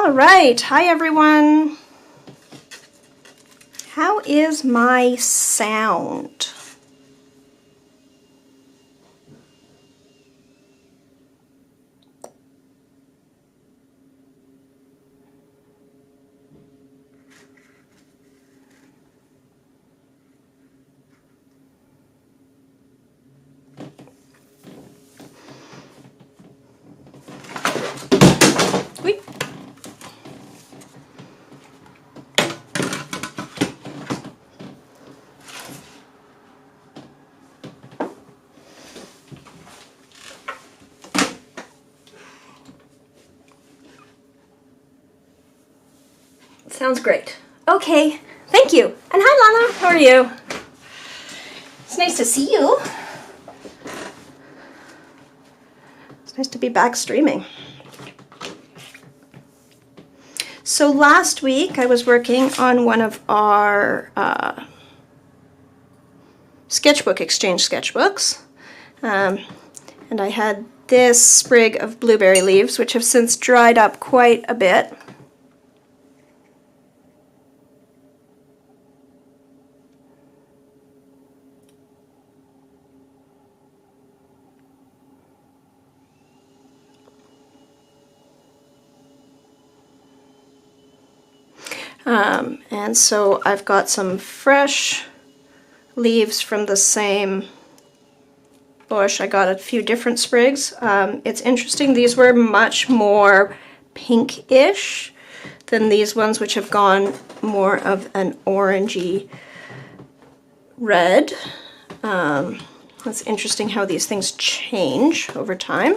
All right, hi everyone. How is my sound? Wait. Sounds great. Okay, thank you. And hi Lana, how are you? It's nice to see you. It's nice to be back streaming. So last week I was working on one of our sketchbook exchange sketchbooks. And I had this sprig of blueberry leaves, which have since dried up quite a bit. And so I've got some fresh leaves from the same bush. I got a few different sprigs. It's interesting, these were much more pinkish than these ones, which have gone more of an orangey red. It's interesting how these things change over time.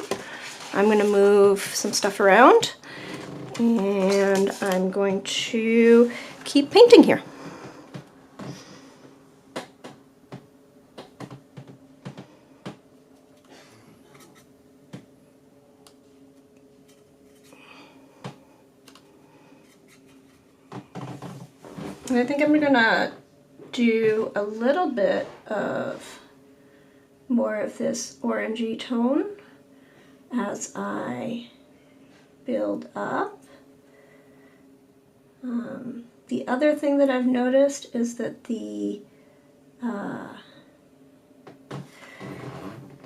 I'm going to move some stuff around and I'm going to keep painting here. And I think I'm gonna do a little bit of more of this orangey tone as I build up. The other thing that I've noticed is that the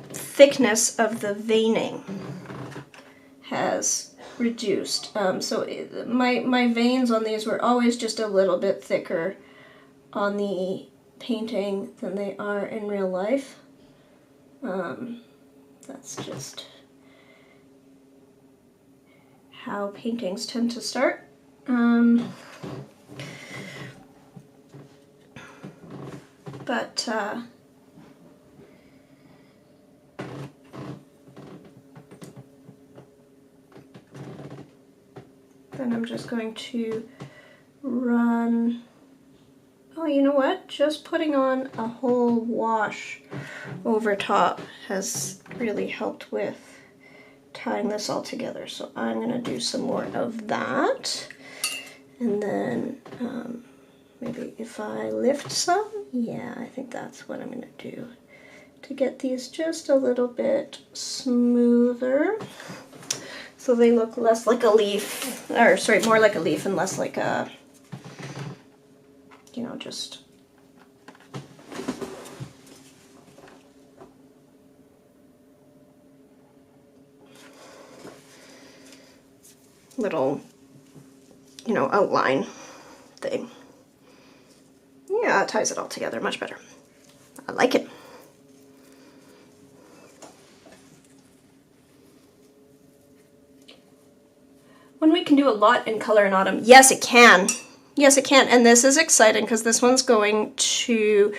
thickness of the veining has reduced. My veins on these were always just a little bit thicker on the painting than they are in real life. That's just how paintings tend to start. Then I'm just going to run, oh, you know what? Just putting on a whole wash over top has really helped with tying this all together. So I'm going to do some more of that. And then maybe if I lift some, yeah, I think that's what I'm going to do to get these just a little bit smoother. So they look less like a leaf, or sorry, more like a leaf and less like a, you know, just little, you know, outline thing. Yeah, it ties it all together much better. I like it. One week can do a lot in color in autumn. Yes, it can. Yes, it can. And this is exciting because this one's going to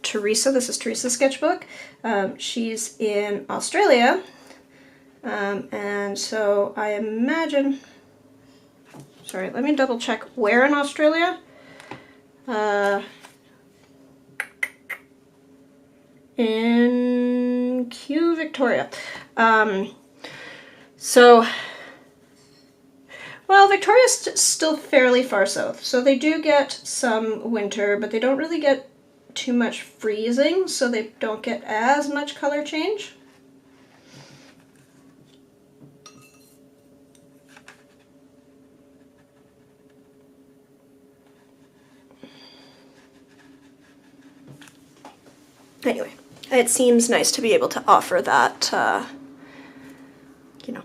Teresa. This is Teresa's sketchbook. She's in Australia. And so I imagine, sorry, let me double check where in Australia. In Kew, Victoria. Well, Victoria's still fairly far south, so they do get some winter, but they don't really get too much freezing, so they don't get as much color change. Anyway, it seems nice to be able to offer that, you know,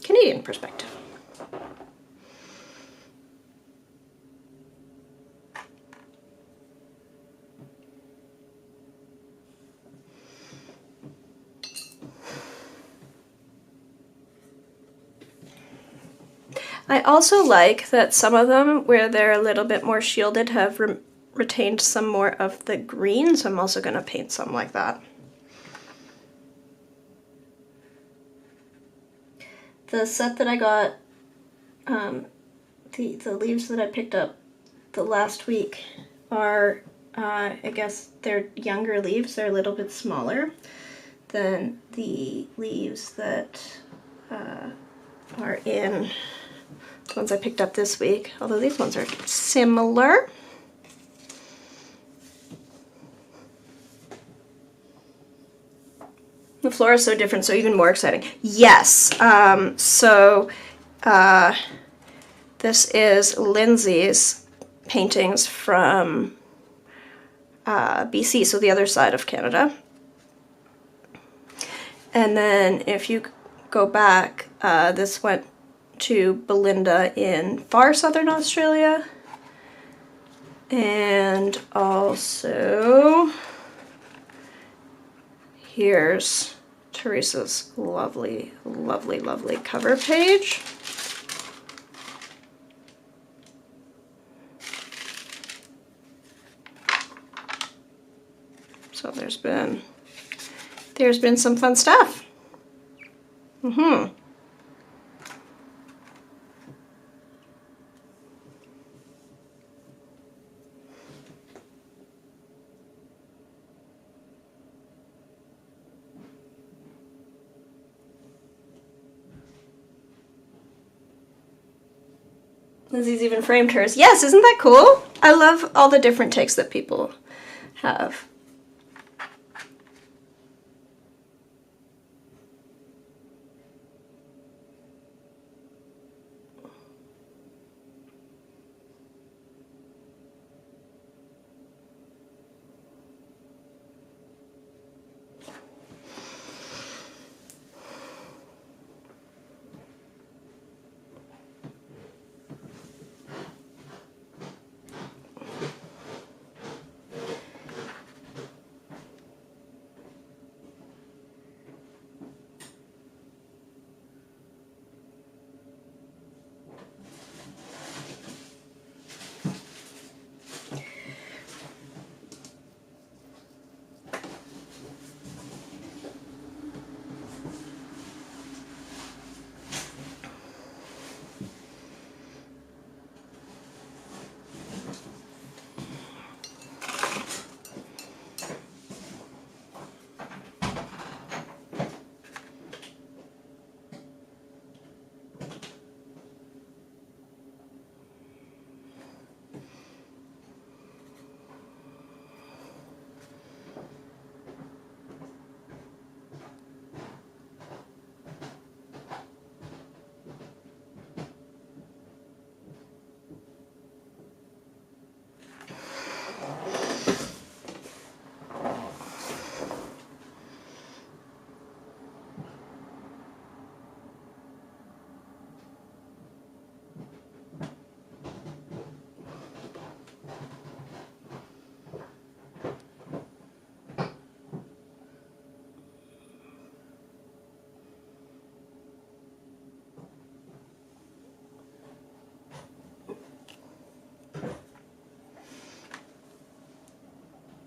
Canadian perspective. I also like that some of them, where they're a little bit more shielded, have retained some more of the green, so I'm also going to paint some like that. The set that I got, the leaves that I picked up the last week are, I guess they're younger leaves, they're a little bit smaller than the leaves that are in the ones I picked up this week, although these ones are similar. The floor is so different, so even more exciting. Yes, this is Lindsay's paintings from BC, so the other side of Canada. And then if you go back, this went to Belinda in far southern Australia. And also, here's Teresa's lovely, lovely, lovely cover page. So there's been some fun stuff. Lizzie's even framed hers. Yes, isn't that cool? I love all the different takes that people have.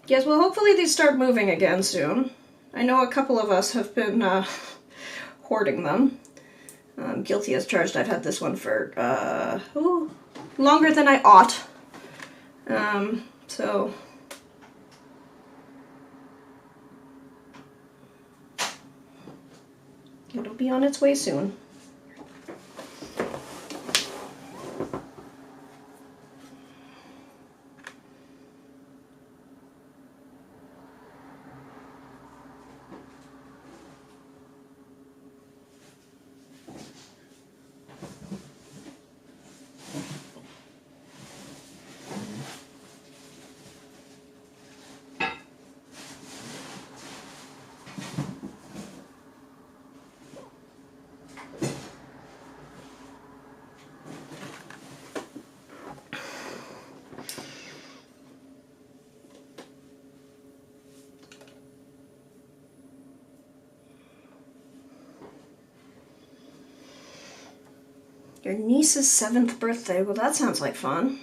Yes, well, hopefully these start moving again soon. I know a couple of us have been hoarding them. Guilty as charged. I've had this one for longer than I ought. So it'll be on its way soon. Your niece's 7th birthday. Well, that sounds like fun.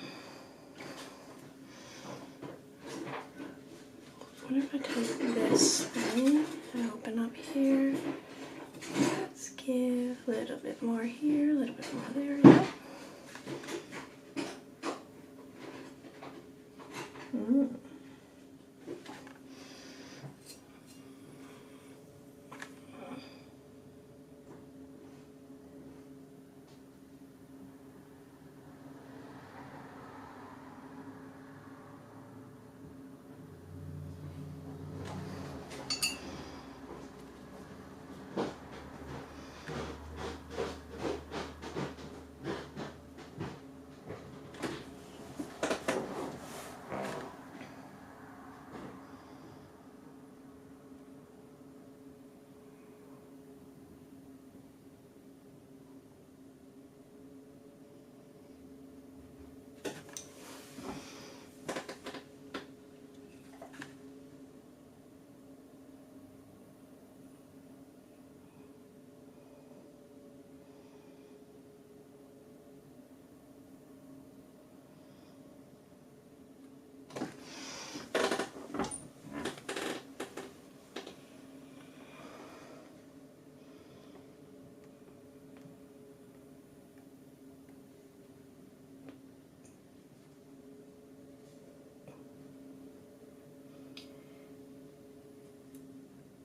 What if I take this thing and open up here? Let's give a little bit more here, a little bit more there. Yeah.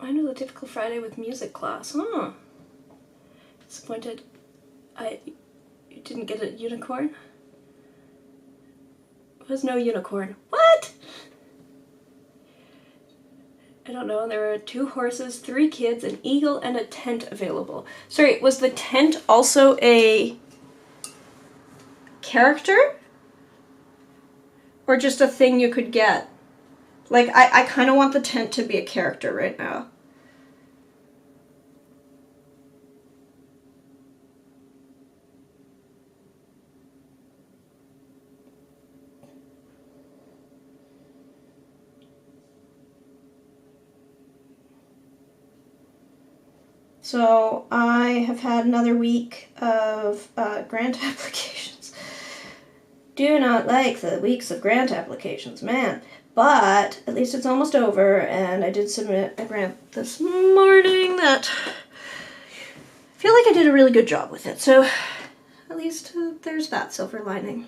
I know the typical Friday with music class. Huh. Disappointed. You didn't get a unicorn? There's no unicorn. What? I don't know. There were 2 horses, 3 kids, an eagle, and a tent available. Sorry, was the tent also a character? Or just a thing you could get? Like, I kind of want the tent to be a character right now. So I have had another week of grant applications. Do not like the weeks of grant applications, man. But at least it's almost over, and I did submit a grant this morning that I feel like I did a really good job with it. So at least there's that silver lining.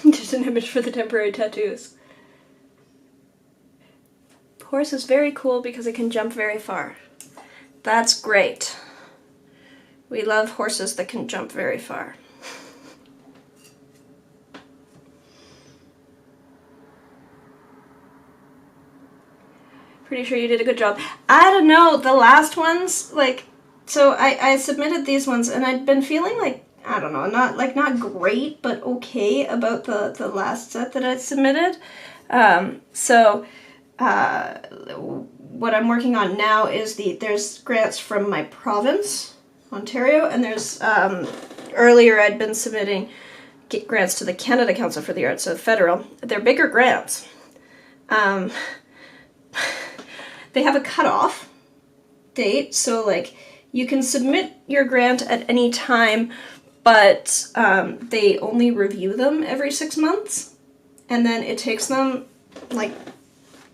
Just an image for the temporary tattoos. Horse is very cool because it can jump very far. That's great. We love horses that can jump very far. Pretty sure you did a good job. I don't know, the last ones, like, so I submitted these ones and I'd been feeling like, I don't know, not great, but okay about the last set that I submitted. What I'm working on now is there's grants from my province, Ontario, and there's, earlier I'd been submitting grants to the Canada Council for the Arts, so federal. They're bigger grants. They have a cutoff date, so like you can submit your grant at any time, but they only review them every 6 months, and then it takes them like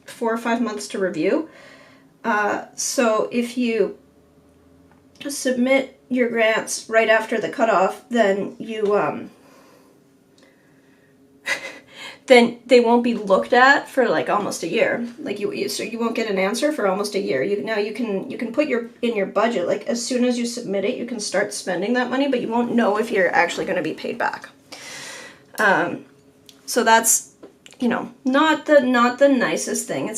4 or 5 months to review. So if you submit your grants right after the cutoff, then you then they won't be looked at for like almost a year. Like so you won't get an answer for almost a year. You can put in your budget, like as soon as you submit it, you can start spending that money, but you won't know if you're actually going to be paid back. So that's, not the nicest thing.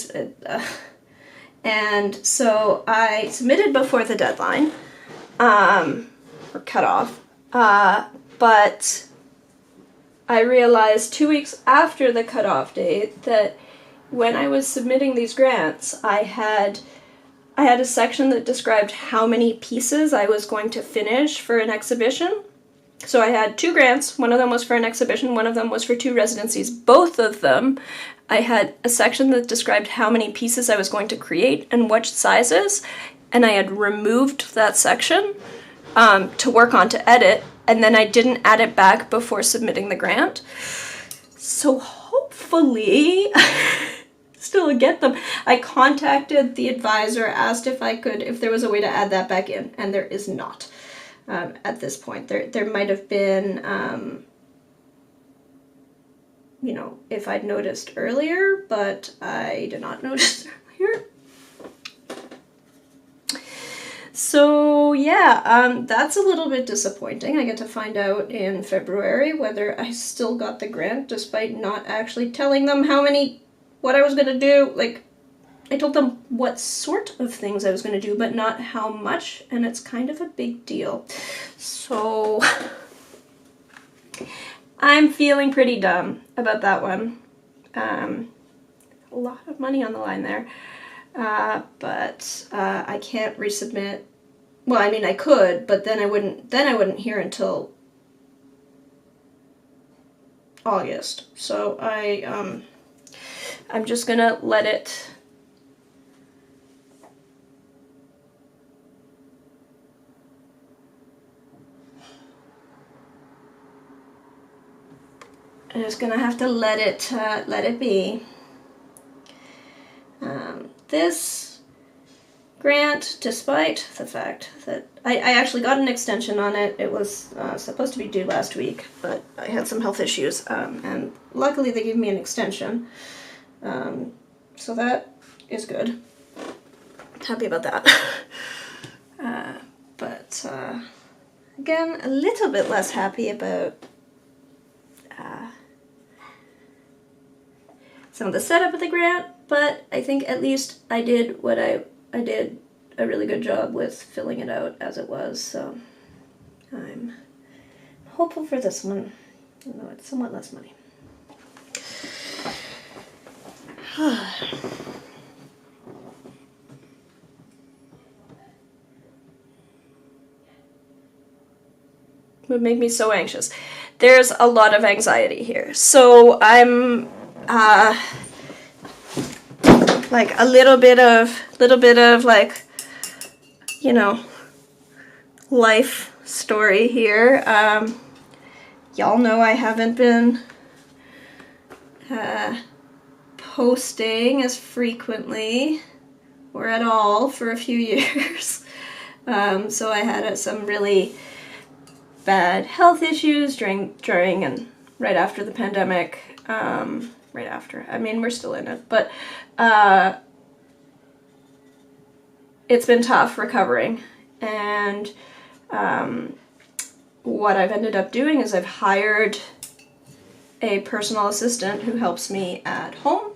And so I submitted before the deadline, or cutoff, but I realized 2 weeks after the cutoff date that when I was submitting these grants, I had I had a section that described how many pieces I was going to finish for an exhibition. So I had 2 grants. One of them was for an exhibition, one of them was for 2 residencies. Both of them, I had a section that described how many pieces I was going to create and what sizes, and I had removed that section to work on to edit, and then I didn't add it back before submitting the grant. So hopefully still get them. I contacted the advisor, asked if there was a way to add that back in, and there is not. At this point, there might have been, you know, if I'd noticed earlier, but I did not notice earlier. So yeah, that's a little bit disappointing. I get to find out in February whether I still got the grant, despite not actually telling them what I was gonna do. Like, I told them what sort of things I was going to do, but not how much, and it's kind of a big deal. So I'm feeling pretty dumb about that one. A lot of money on the line there. But I can't resubmit. Well, I mean, I could, but then I wouldn't hear until August. So I'm just gonna let it. I'm just gonna have to let it be. This grant, despite the fact that I actually got an extension on it, it was supposed to be due last week, but I had some health issues, and luckily they gave me an extension. So that is good. Happy about that. But again, a little bit less happy about some of the setup of the grant, but I think at least I did I did a really good job with filling it out as it was, so I'm hopeful for this one, even though it's somewhat less money. Would make me so anxious. There's a lot of anxiety here. So I'm like a little bit of like, you know, life story here. Y'all know I haven't been posting as frequently or at all for a few years. So I had some really bad health issues during and right after the pandemic. Right after. I mean, we're still in it, but it's been tough recovering. And what I've ended up doing is I've hired a personal assistant who helps me at home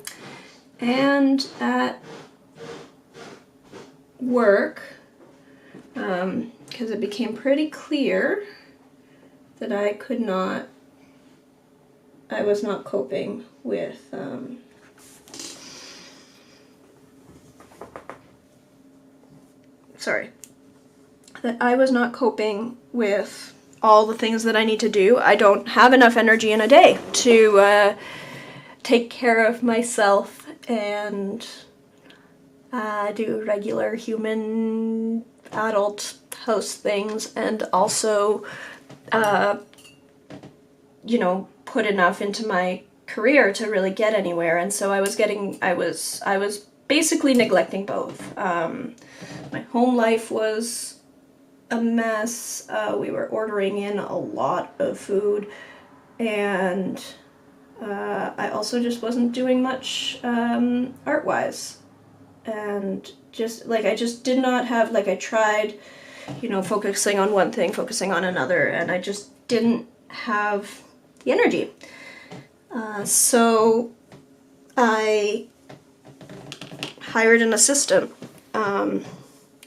and at work, because it became pretty clear that I was not coping with that I was not coping with all the things that I need to do. I don't have enough energy in a day to take care of myself and do regular human adult house things, and also you know, put enough into my career to really get anywhere. And so I was basically neglecting both. My home life was a mess. We were ordering in a lot of food, and I also just wasn't doing much art-wise. And I just did not have, like, I tried, you know, focusing on one thing, focusing on another, and I just didn't have the energy. So I hired an assistant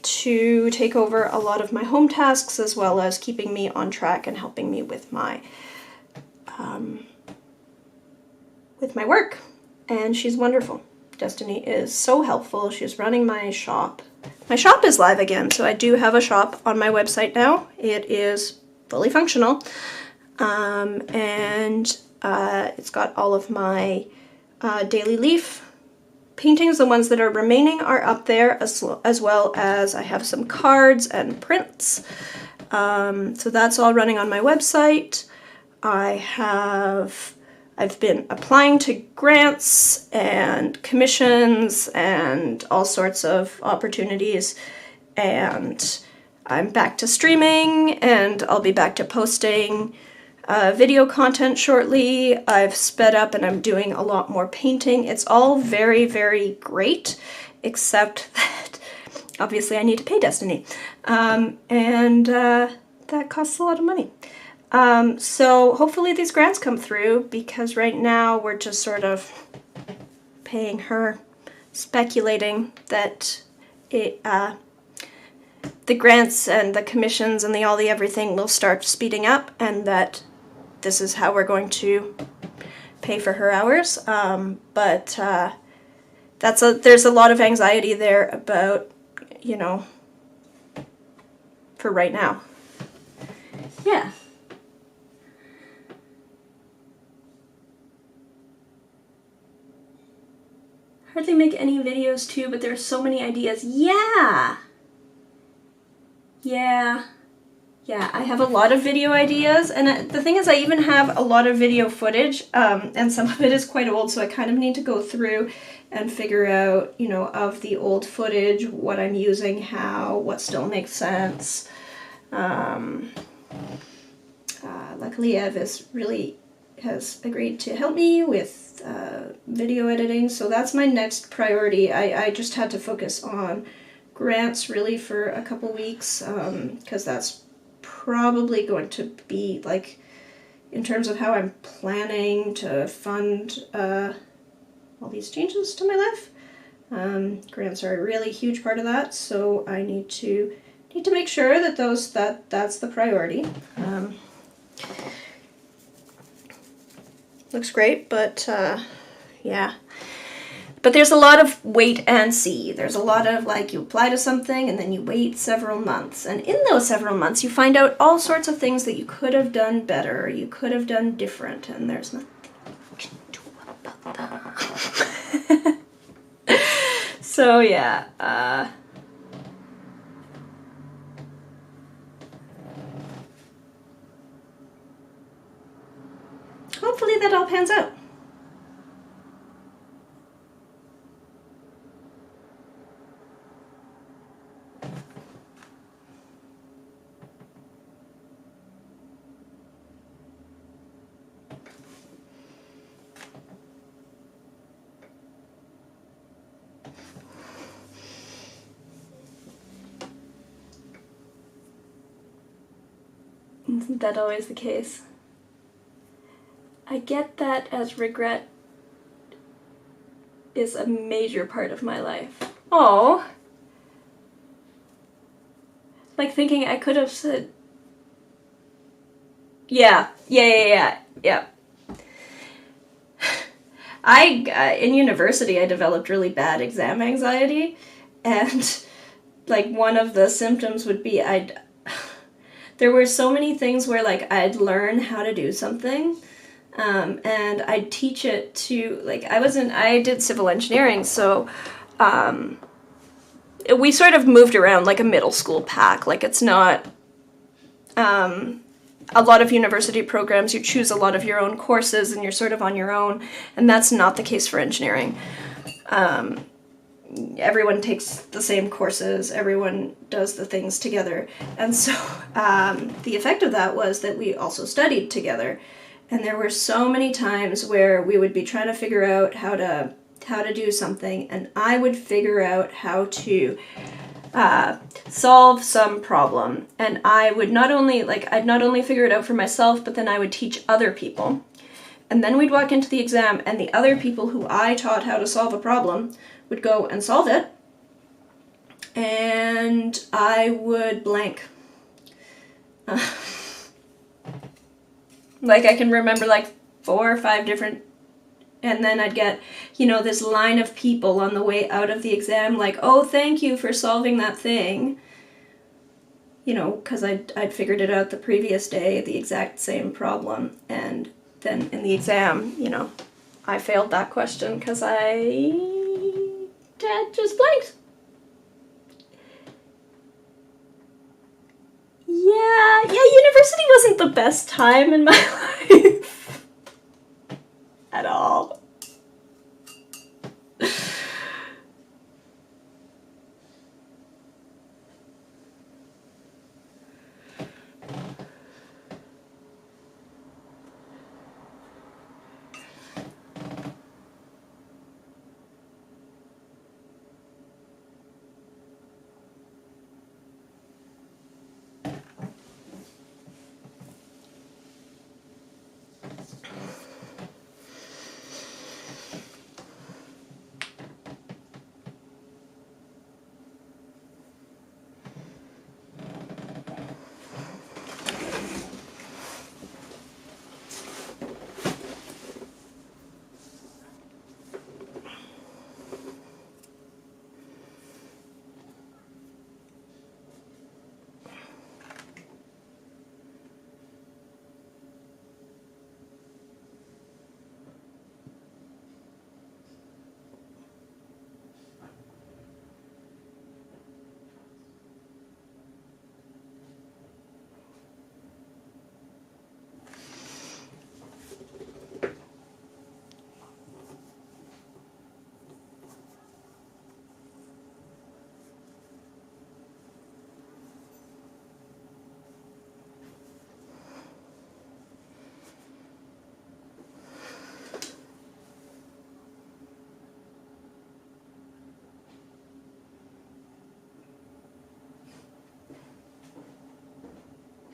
to take over a lot of my home tasks, as well as keeping me on track and helping me with my work. And she's wonderful. Destiny is so helpful. She's running my shop. My shop is live again, so I do have a shop on my website now. It is fully functional, and it's got all of my daily leaf paintings. The ones that are remaining are up there, as well as I have some cards and prints. So that's all running on my website. I've been applying to grants and commissions and all sorts of opportunities, and I'm back to streaming, and I'll be back to posting video content shortly. I've sped up and I'm doing a lot more painting. It's all very, very great, except that obviously I need to pay Destiny, and that costs a lot of money. So hopefully these grants come through, because right now we're just sort of paying her, speculating that the grants and the commissions and the everything will start speeding up, and that this is how we're going to pay for her hours. But there's a lot of anxiety there about, you know, for right now. Yeah. Hardly make any videos too, but there's so many ideas. Yeah, I have a lot of video ideas, and the thing is I even have a lot of video footage, and some of it is quite old, so I kind of need to go through and figure out, you know, of the old footage, what I'm using, what still makes sense. Luckily Ev has agreed to help me with video editing, so that's my next priority. I just had to focus on grants really for a couple weeks, because that's probably going to be, like, in terms of how I'm planning to fund all these changes to my life. Grants are a really huge part of that, so I need to make sure that that's the priority. Looks great, but yeah. But there's a lot of wait and see. There's a lot of, like, you apply to something and then you wait several months. And in those several months, you find out all sorts of things that you could have done better, you could have done different, and there's nothing you can do about that. So, yeah. Hopefully that all pans out. Isn't that always the case? I get that, as regret is a major part of my life. Oh, like thinking I could have said, yeah. In university, I developed really bad exam anxiety, and like one of the symptoms would be there were so many things where, like, I'd learn how to do something, and I'd teach it to, like, I did civil engineering, so we sort of moved around like a middle school pack. Like, it's not a lot of university programs, you choose a lot of your own courses and you're sort of on your own, and that's not the case for engineering. Everyone takes the same courses, everyone does the things together, and so the effect of that was that we also studied together, and there were so many times where we would be trying to figure out how to do something, and I would figure out how to solve some problem, and I'd not only figure it out for myself, but then I would teach other people, and then we'd walk into the exam, and the other people who I taught how to solve a problem would go and solve it, and I would blank. Like, I can remember like 4 or 5 different And then I'd get, you know, this line of people on the way out of the exam like, oh, thank you for solving that thing. You know, because I'd figured it out the previous day, the exact same problem. And then in the exam, you know, I failed that question because I just blanked. Yeah, university wasn't the best time in my life at all.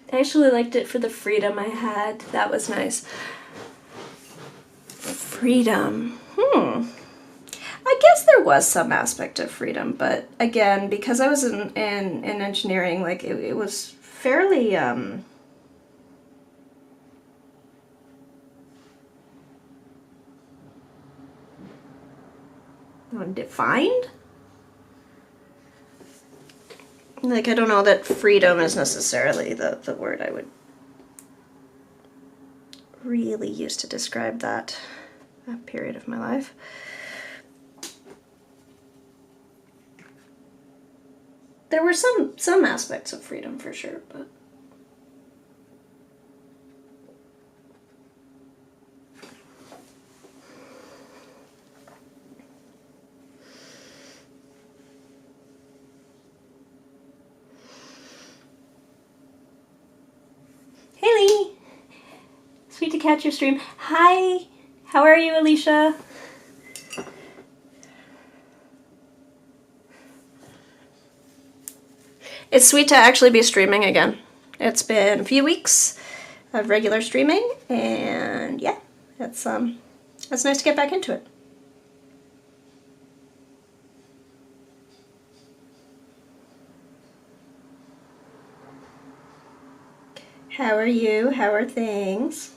I actually liked it for the freedom I had. That was nice. Freedom. I guess there was some aspect of freedom, but again, because I was in engineering, like it was fairly defined. Like, I don't know that freedom is necessarily the word I would really use to describe that period of my life. There were some aspects of freedom for sure, but Haley! Sweet to catch your stream. Hi! How are you, Alicia? It's sweet to actually be streaming again. It's been a few weeks of regular streaming, and yeah, it's nice to get back into it. How are you? How are things?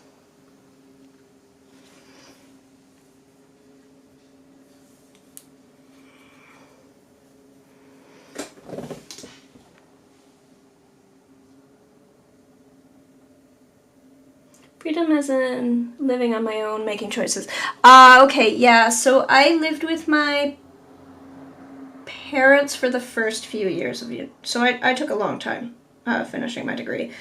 Freedom as in living on my own, making choices. Okay, yeah, so I lived with my parents for the first few years of it. So I took a long time finishing my degree.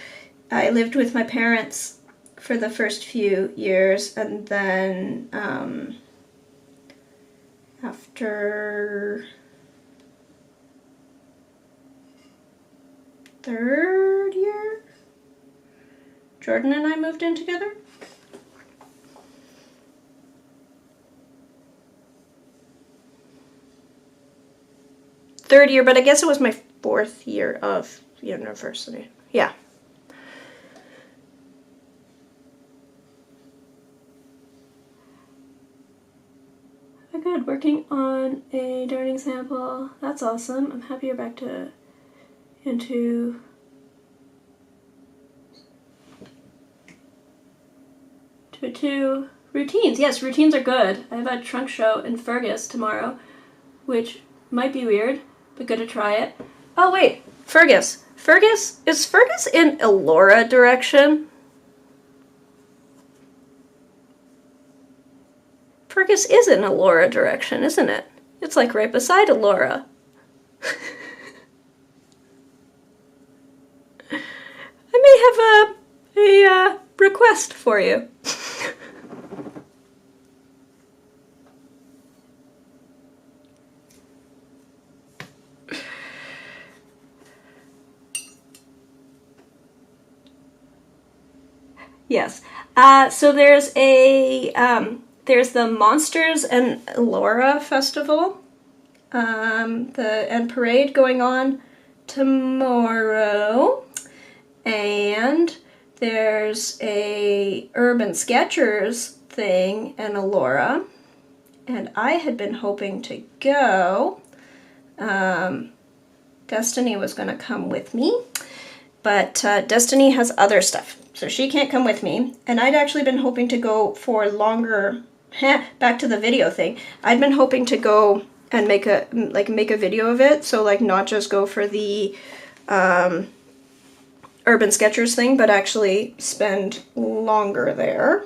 I lived with my parents for the first few years, and then after third year, Jordan and I moved in together. Third year, but I guess it was my fourth year of university. Yeah. Good, working on a darning sample. That's awesome. I'm happy you're back into a 2. Routines. Yes, routines are good. I have a trunk show in Fergus tomorrow, which might be weird, but good to try it. Oh, wait. Fergus. Is Fergus in Elora direction? Fergus is in Elora direction, isn't it? It's like right beside Elora. I may have a request for you. Yes. So there's there's the Monsters and Elora Festival, and parade going on tomorrow, and there's a Urban Sketchers thing in Elora, and I had been hoping to go. Destiny was going to come with me, but Destiny has other stuff, so she can't come with me, and I'd actually been hoping to go for longer. Back to the video thing. I'd been hoping to go and make a video of it, so like not just go for the Urban Sketchers thing, but actually spend longer there.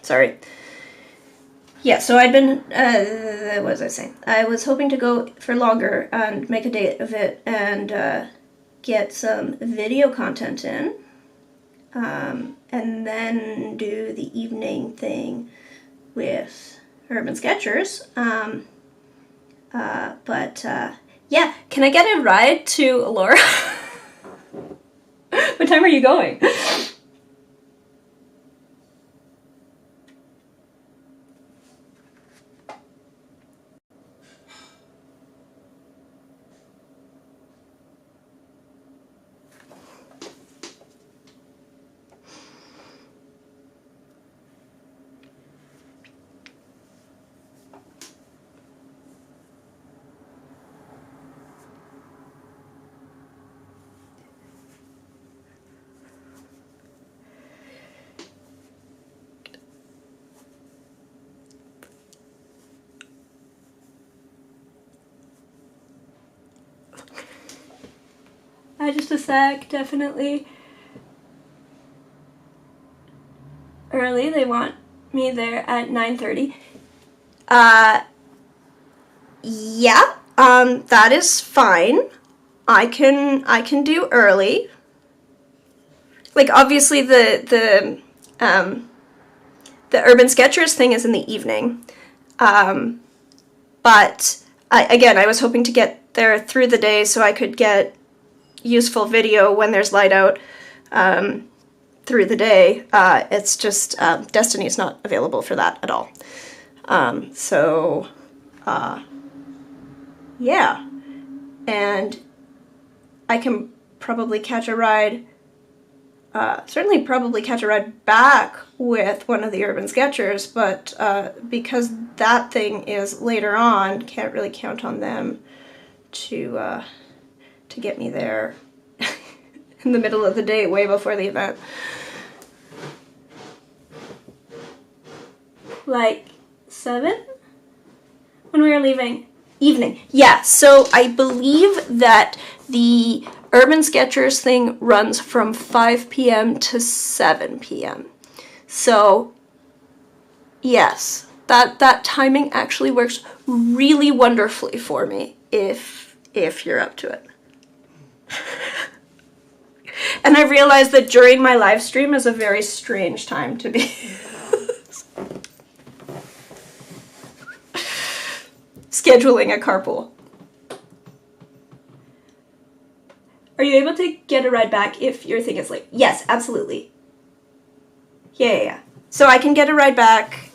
Sorry. Yeah, so I'd been, what was I saying? I was hoping to go for longer and make a date of it and get some video content in, and then do the evening thing with Urban Sketchers. Yeah, can I get a ride to Elora? What time are you going? Just a sec, definitely. Early, they want me there at 9:30. Yeah, that is fine. I can do early. Like, obviously the Urban Sketchers thing is in the evening. But I was hoping to get there through the day so I could get useful video when there's light out through the day. It's just Destiny is not available for that at all. Yeah. And I can probably catch a ride, certainly probably catch a ride back with one of the Urban Sketchers, but because that thing is later on, can't really count on them to get me there in the middle of the day, way before the event. Like 7? When we were leaving? Evening. Yeah, so I believe that the Urban Sketchers thing runs from 5 p.m. to 7 p.m. So, yes, that timing actually works really wonderfully for me if you're up to it. And I realized that during my live stream is a very strange time to be scheduling a carpool. Are you able to get a ride back if your thing is late? Yes, absolutely. Yeah. So I can get a ride back.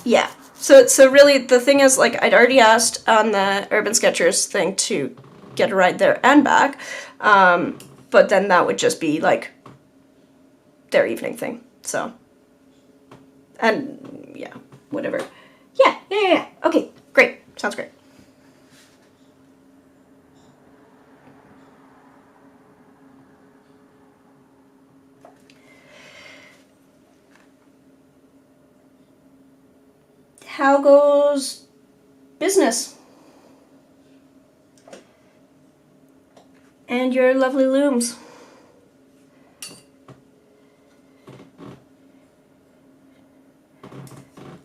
Yeah. So really the thing is, like, I'd already asked on the Urban Sketchers thing to get a ride there and back. But then that would just be like their evening thing. So, and yeah, whatever. Yeah. Okay, great. Sounds great. how goes business? And your lovely looms.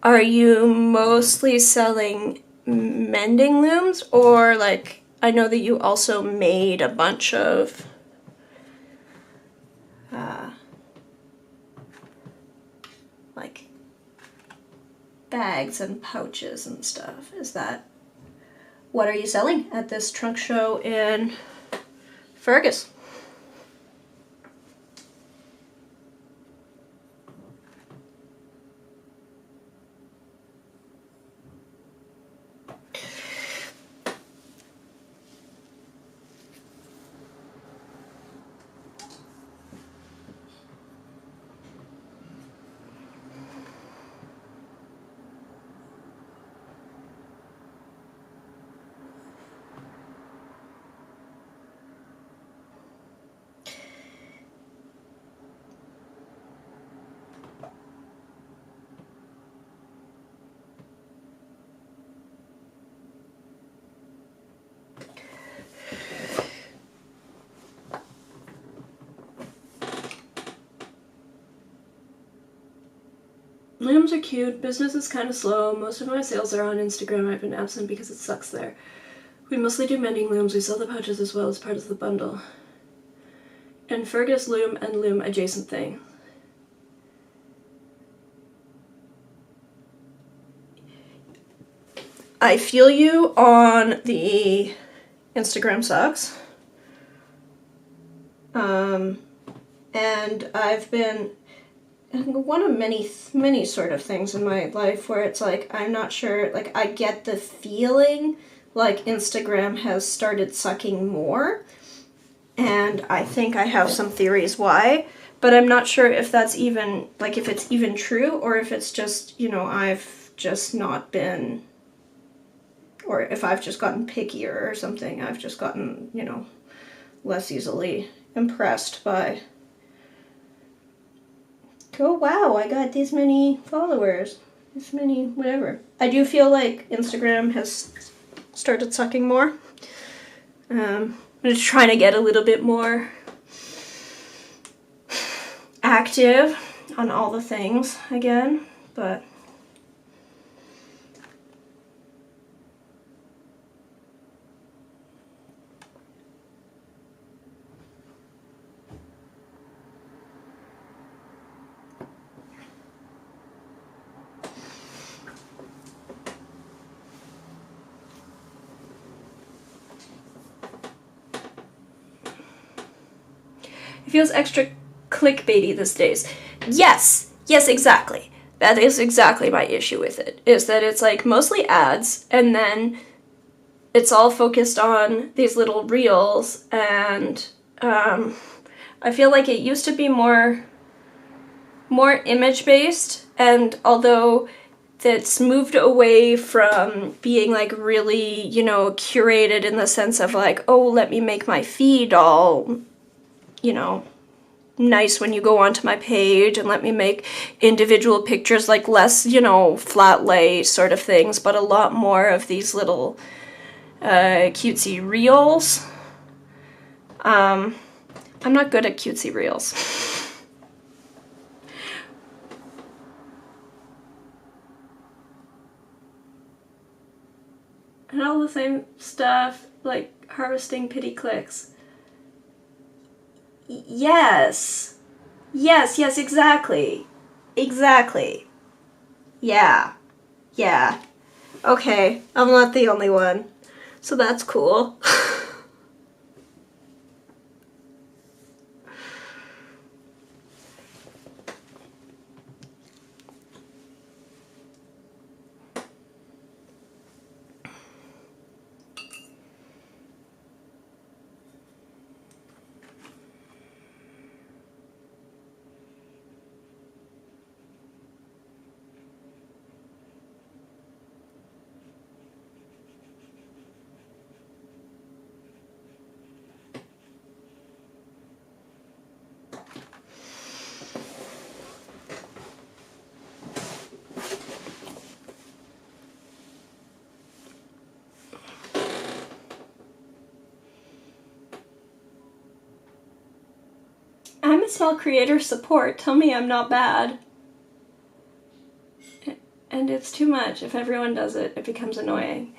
Are you mostly selling mending looms, or like, I know that you also made a bunch of like bags and pouches and stuff. Is that, what are you selling at this trunk show in Fergus? Looms are cute, business is kind of slow, most of my sales are on Instagram. I've been absent because it sucks there. We mostly do mending looms, we sell the pouches as well as part of the bundle. And Fergus loom and loom adjacent thing. I feel you on the Instagram sucks. And I've been one of many sort of things in my life where it's like, I'm not sure, like, I get the feeling like Instagram has started sucking more, and I think I have some theories why, but I'm not sure if that's even, like, if it's even true, or if it's just, you know, I've just not been, or if I've just gotten pickier or something. I've just gotten, you know, less easily impressed by, oh wow, I got this many followers, this many whatever. I do feel like Instagram has started sucking more. I'm just trying to get a little bit more active on all the things again, but it feels extra clickbaity these days. Yes, exactly. That is exactly my issue with it, is that it's like mostly ads, and then it's all focused on these little reels, and I feel like it used to be more image-based, and although that's moved away from being like really, you know, curated in the sense of like, oh, let me make my feed all, you know, nice when you go onto my page, and let me make individual pictures, like less, you know, flat lay sort of things, but a lot more of these little cutesy reels. I'm not good at cutesy reels. And all the same stuff, like harvesting pity clicks. Yes, exactly. Yeah. Okay, I'm not the only one, so that's cool. I'm a small creator, support. Tell me I'm not bad. And it's too much. If everyone does it, it becomes annoying.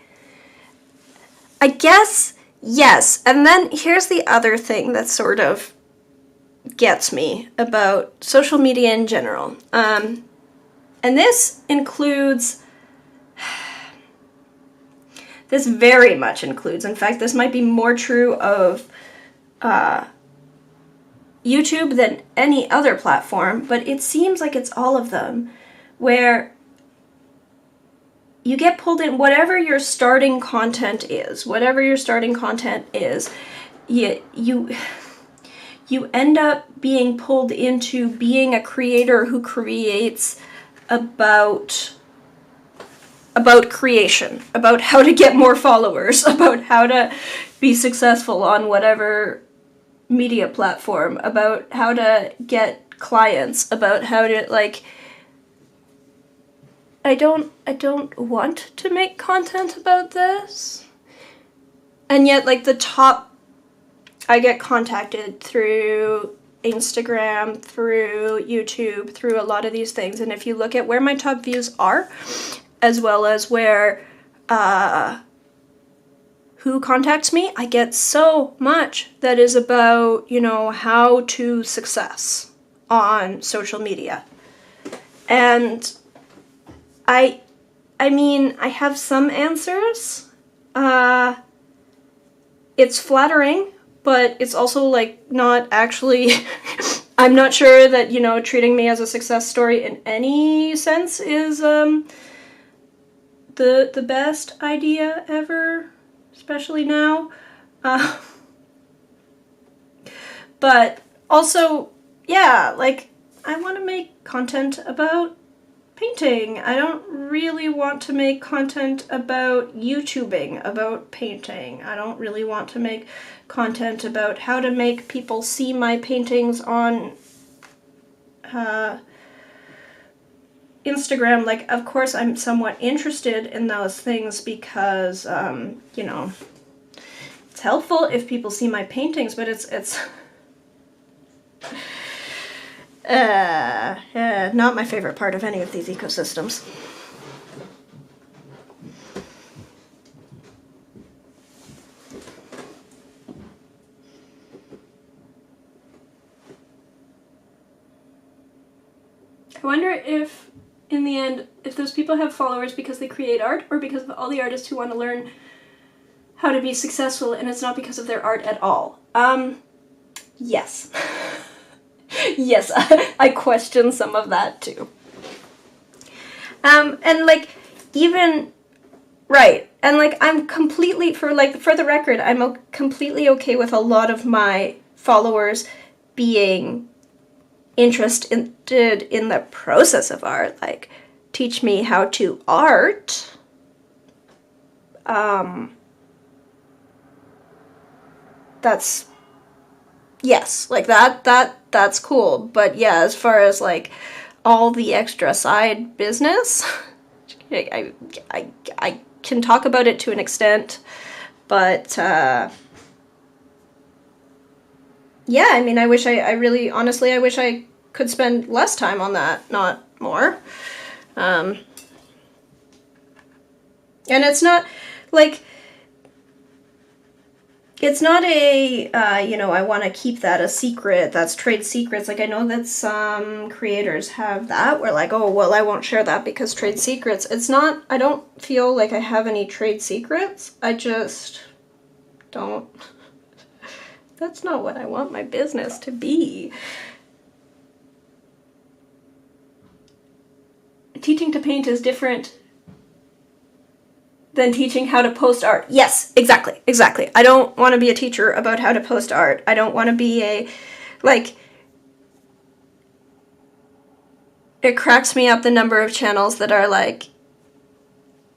I guess, yes. And then here's the other thing that sort of gets me about social media in general. And this includes... This very much includes, in fact, this might be more true of YouTube than any other platform, but it seems like it's all of them, where you get pulled in, whatever your starting content is, you end up being pulled into being a creator who creates about creation, about how to get more followers, about how to be successful on whatever media platform, about how to get clients, about how to, like, I don't want to make content about this. And yet, like, I get contacted through Instagram, through YouTube, through a lot of these things. And if you look at where my top views are, as well as where, who contacts me, I get so much that is about, how to success on social media. And I mean, I have some answers. It's flattering, but it's also, like, not actually... I'm not sure that, treating me as a success story in any sense is, the best idea ever, especially now. But also, yeah, like, I want to make content about painting. I don't really want to make content about YouTubing, about painting. I don't really want to make content about how to make people see my paintings on Instagram. Like, of course, I'm somewhat interested in those things because, it's helpful if people see my paintings, but it's not my favorite part of any of these ecosystems. I wonder if, in the end, if those people have followers because they create art or because of all the artists who want to learn how to be successful and it's not because of their art at all. Yes. Yes, I question some of that too. And, like, even, right, and, like, I'm completely, for the record, I'm completely okay with a lot of my followers being interested in the process of art, like, teach me how to art. That's, yes, like, that's cool, but yeah, as far as, like, all the extra side business, I can talk about it to an extent, but, yeah, I mean, I wish I wish I could spend less time on that, not more. And it's not, like, it's not a, I want to keep that a secret, that's trade secrets. Like, I know that some creators have that, where, like, oh, well, I won't share that because trade secrets. It's not, I don't feel like I have any trade secrets. I just don't. That's not what I want my business to be. Teaching to paint is different than teaching how to post art. Yes, exactly. I don't want to be a teacher about how to post art. I don't want to be it cracks me up the number of channels that are like,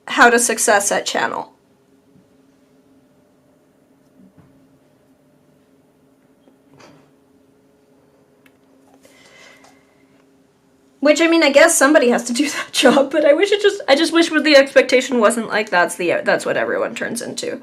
how to success at channel. Which, I mean, I guess somebody has to do that job, but I just wish the expectation wasn't like that's what everyone turns into.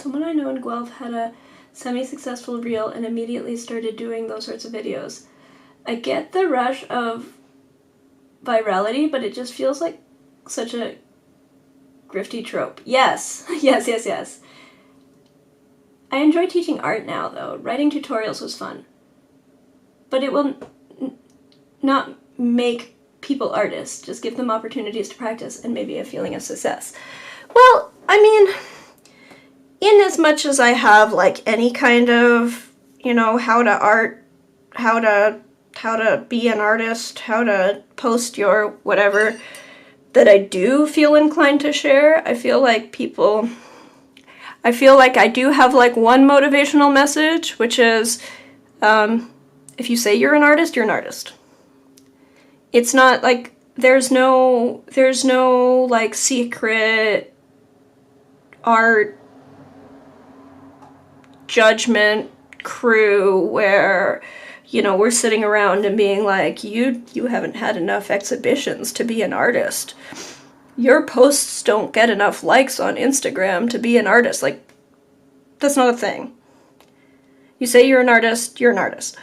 Someone I know in Guelph had a semi-successful reel and immediately started doing those sorts of videos. I get the rush of virality, but it just feels like such a grifty trope. Yes, yes. I enjoy teaching art now, though. Writing tutorials was fun. But it will not make people artists. Just give them opportunities to practice and maybe a feeling of success. Well, I mean, in as much as I have like any kind of, you know, how to be an artist, how to post your whatever, that I do feel inclined to share, I feel like I do have like one motivational message, which is, if you say you're an artist, you're an artist. It's not like, there's no like secret art judgment crew where, you know, we're sitting around and being like, you haven't had enough exhibitions to be an artist. Your posts don't get enough likes on Instagram to be an artist. Like, that's not a thing. You say you're an artist, you're an artist.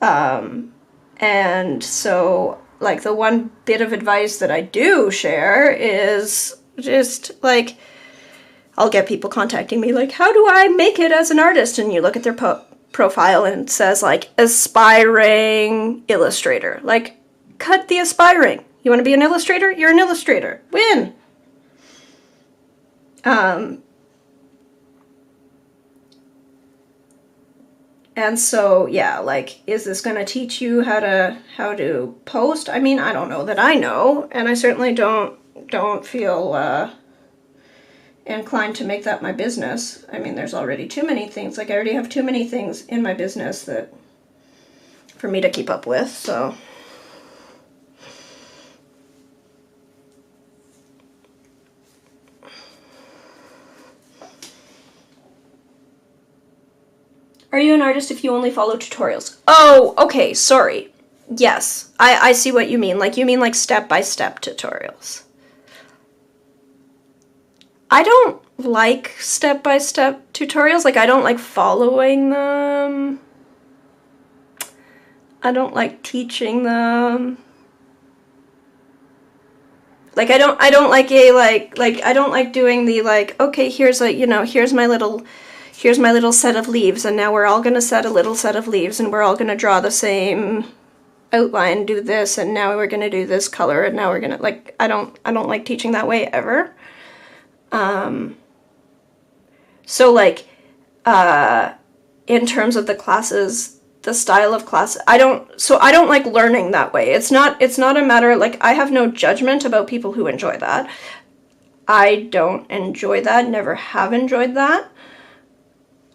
And so, like, the one bit of advice that I do share is just, like, I'll get people contacting me, like, how do I make it as an artist? And you look at their profile and it says, like, aspiring illustrator. Like, cut the aspiring. You want to be an illustrator? You're an illustrator. Win! And so, yeah, like, is this going to teach you how to post? I mean, I don't know that I know, and I certainly don't feel inclined to make that my business. I mean, there's already too many things. Like, I already have too many things in my business that for me to keep up with, so. Are you an artist if you only follow tutorials? Oh, okay, sorry. Yes, I see what you mean. Like, you mean like step-by-step tutorials. I don't like step-by-step tutorials. Like, I don't like following them. I don't like teaching them. Like, I don't like I don't like doing the, like, okay, here's a, you know, here's my little set of leaves, and now we're all going to set a little set of leaves, and we're all going to draw the same outline, do this, and now we're going to do this color, and now we're going to, like, I don't like teaching that way ever. So, like, in terms of the classes, the style of class, I don't like learning that way. It's not a matter, like, I have no judgment about people who enjoy that. I don't enjoy that, never have enjoyed that.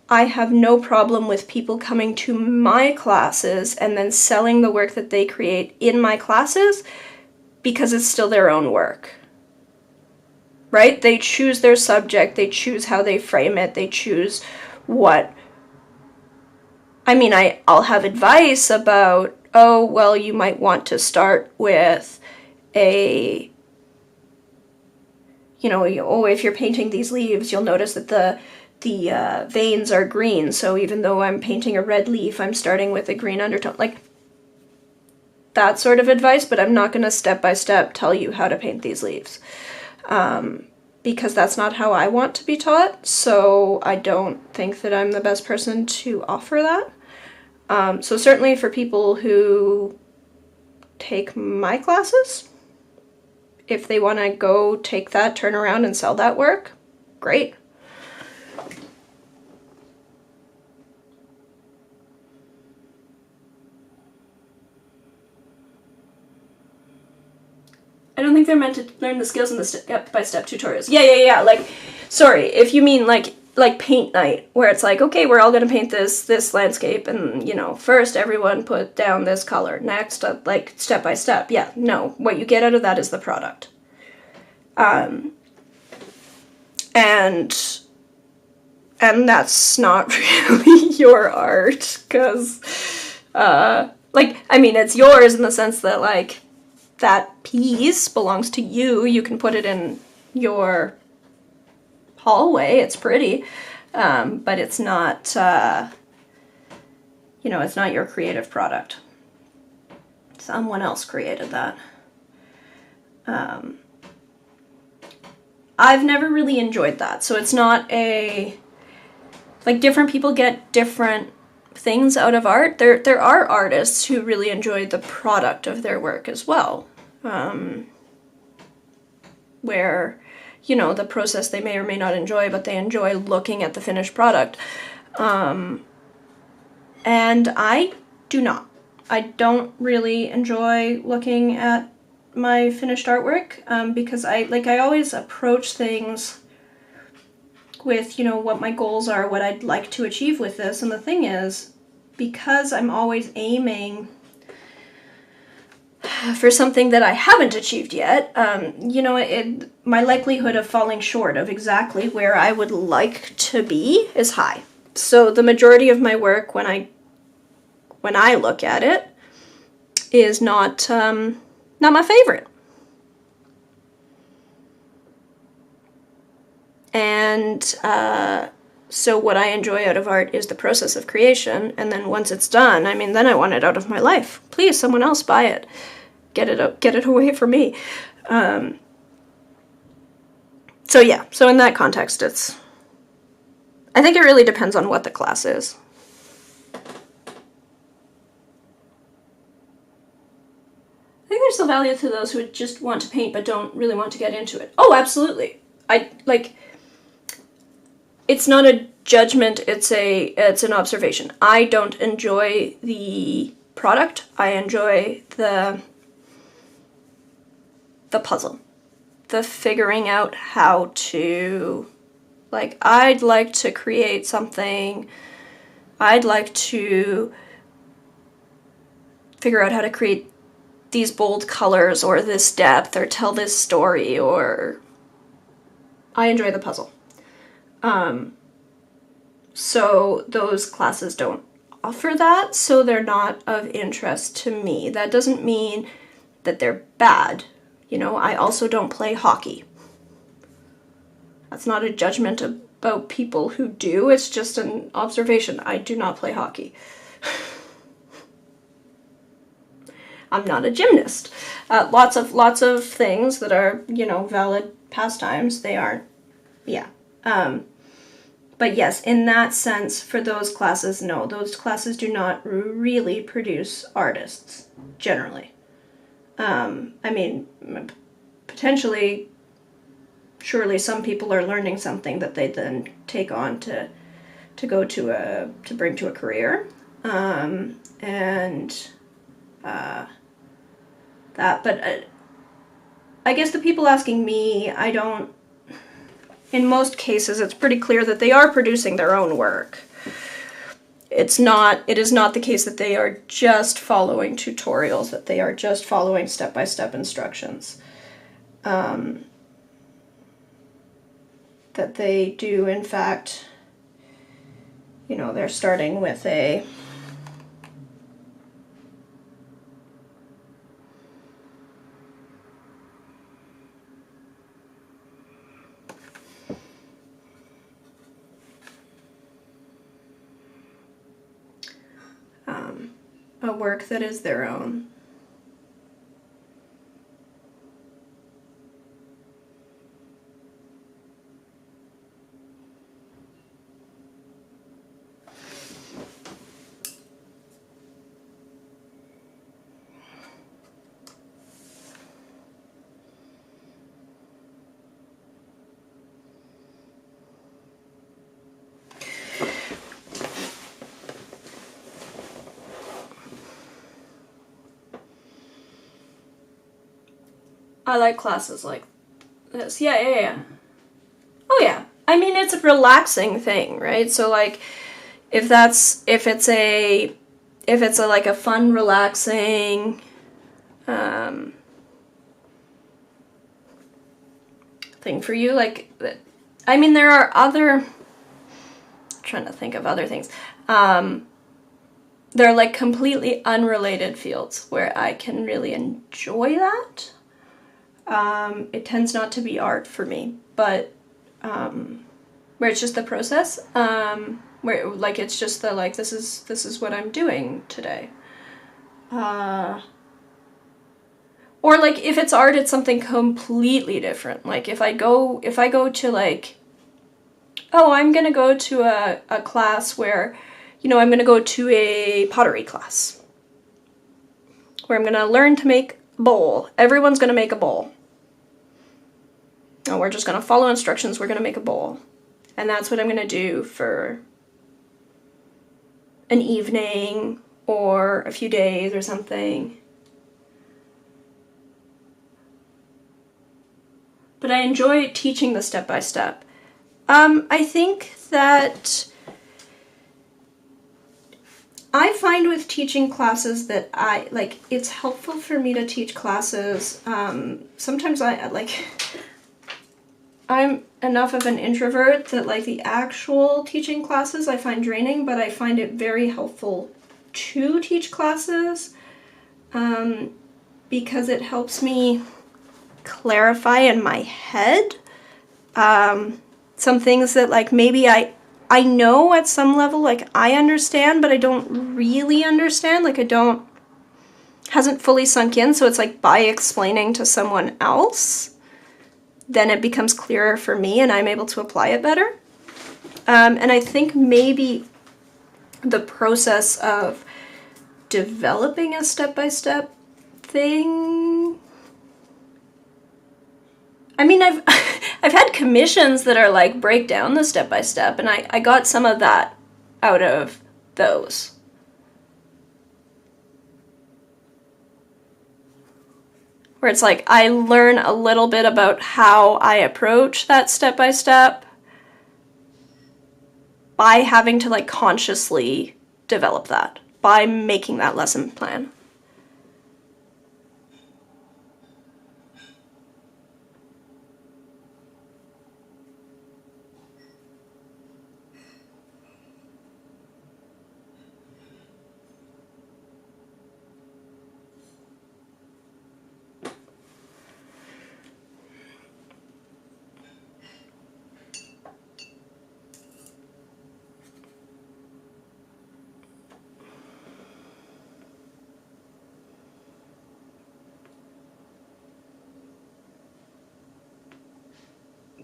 I have no problem with people coming to my classes and then selling the work that they create in my classes because it's still their own work. Right? They choose their subject, they choose how they frame it, they choose what. I mean, I'll have advice about, oh, well, you might want to start with a, you know, oh, if you're painting these leaves, you'll notice that the veins are green, so even though I'm painting a red leaf, I'm starting with a green undertone. Like, that sort of advice, but I'm not going to step-by-step tell you how to paint these leaves. Because that's not how I want to be taught, so I don't think that I'm the best person to offer that. So certainly for people who take my classes, if they want to go take that, turn around and sell that work, great. I don't think they're meant to learn the skills in the step-by-step tutorials. Yeah. Like, sorry, if you mean like paint night, where it's like, okay, we're all gonna paint this landscape, and, you know, first everyone put down this color, next, like, step-by-step. Yeah, no, what you get out of that is the product. And that's not really your art, because, like, I mean, it's yours in the sense that, like, that piece belongs to you. You can put it in your hallway. It's pretty. but it's not, you know, it's not your creative product. Someone else created that. I've never really enjoyed that, so it's not a, like, different people get different things out of art. There are artists who really enjoy the product of their work as well, where, you know, the process they may or may not enjoy, but they enjoy looking at the finished product. And I do not. I don't really enjoy looking at my finished artwork, because I always approach things with, you know, what my goals are, what I'd like to achieve with this. And the thing is, because I'm always aiming for something that I haven't achieved yet, you know, my likelihood of falling short of exactly where I would like to be is high. So the majority of my work, when I look at it, is not my favorite. And so what I enjoy out of art is the process of creation, and then once it's done, I mean, then I want it out of my life. Please, someone else buy it. Get it away from me. So yeah, so in that context, I think it really depends on what the class is. I think there's still value to those who just want to paint but don't really want to get into it. Oh, absolutely. It's not a judgment, it's an observation. I don't enjoy the product. I enjoy the puzzle. The figuring out how to, like, I'd like to create something. I'd like to figure out how to create these bold colors or this depth or tell this story, or I enjoy the puzzle. So those classes don't offer that, so they're not of interest to me. That doesn't mean that they're bad. You know, I also don't play hockey. That's not a judgment about people who do, it's just an observation. I do not play hockey. I'm not a gymnast. Lots of things that are, you know, valid pastimes, they aren't, yeah. But yes, in that sense, for those classes, no, those classes do not really produce artists, generally. I mean, potentially, surely some people are learning something that they then take on to go to bring to a career, but I guess the people asking me, I don't. In most cases, it's pretty clear that they are producing their own work. It is not the case that they are just following tutorials, that they are just following step-by-step instructions. That they do, in fact, you know, they're starting with a work that is their own. I like classes like this. Yeah. Oh yeah. I mean, it's a relaxing thing, right? So like, if it's a like a fun, relaxing, thing for you, like, I mean, there are I'm trying to think of other things. They're like completely unrelated fields where I can really enjoy that. It tends not to be art for me, but where it's just the process, where like it's just the like this is what I'm doing today. Or like if it's art, it's something completely different. Like if I go to like, oh, I'm gonna go to a class where, you know, I'm gonna go to a pottery class where I'm gonna learn to make a bowl. Everyone's gonna make a bowl. And we're just gonna follow instructions, we're gonna make a bowl. And that's what I'm gonna do for an evening or a few days or something. But I enjoy teaching the step-by-step. I think that I find with teaching classes that it's helpful for me to teach classes. Sometimes I'm enough of an introvert that like the actual teaching classes I find draining, but I find it very helpful to teach classes because it helps me clarify in my head some things that like maybe I know at some level, like I understand, but I don't really understand. Like hasn't fully sunk in. So it's like by explaining to someone else, then it becomes clearer for me and I'm able to apply it better. And I think maybe the process of developing a step-by-step thing, I mean, I've had commissions that are like break down the step-by-step, and I got some of that out of those. Where it's like I learn a little bit about how I approach that step-by-step by having to like consciously develop that, by making that lesson plan.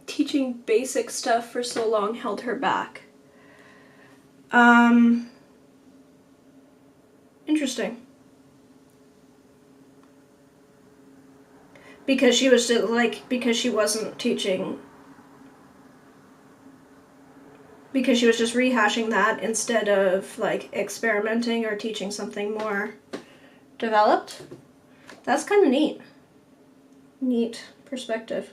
Teaching basic stuff for so long held her back. Interesting. Because she was just like, because she wasn't teaching, because she was just rehashing that instead of like experimenting or teaching something more developed. That's kind of neat. Neat perspective.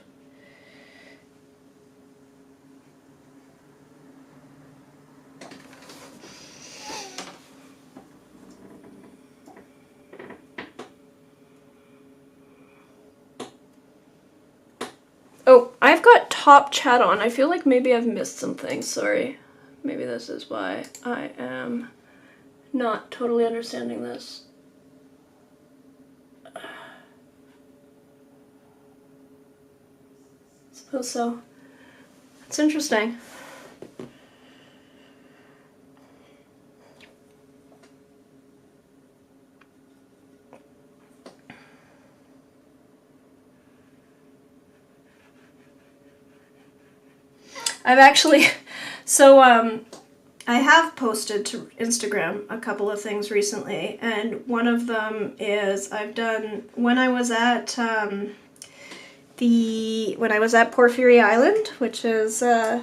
Oh, I've got top chat on. I feel like maybe I've missed something. Sorry. Maybe this is why I am not totally understanding this. Suppose so. It's interesting. I've actually, so I have posted to Instagram a couple of things recently, and one of them is I've done, when I was at Porphyry Island, which is the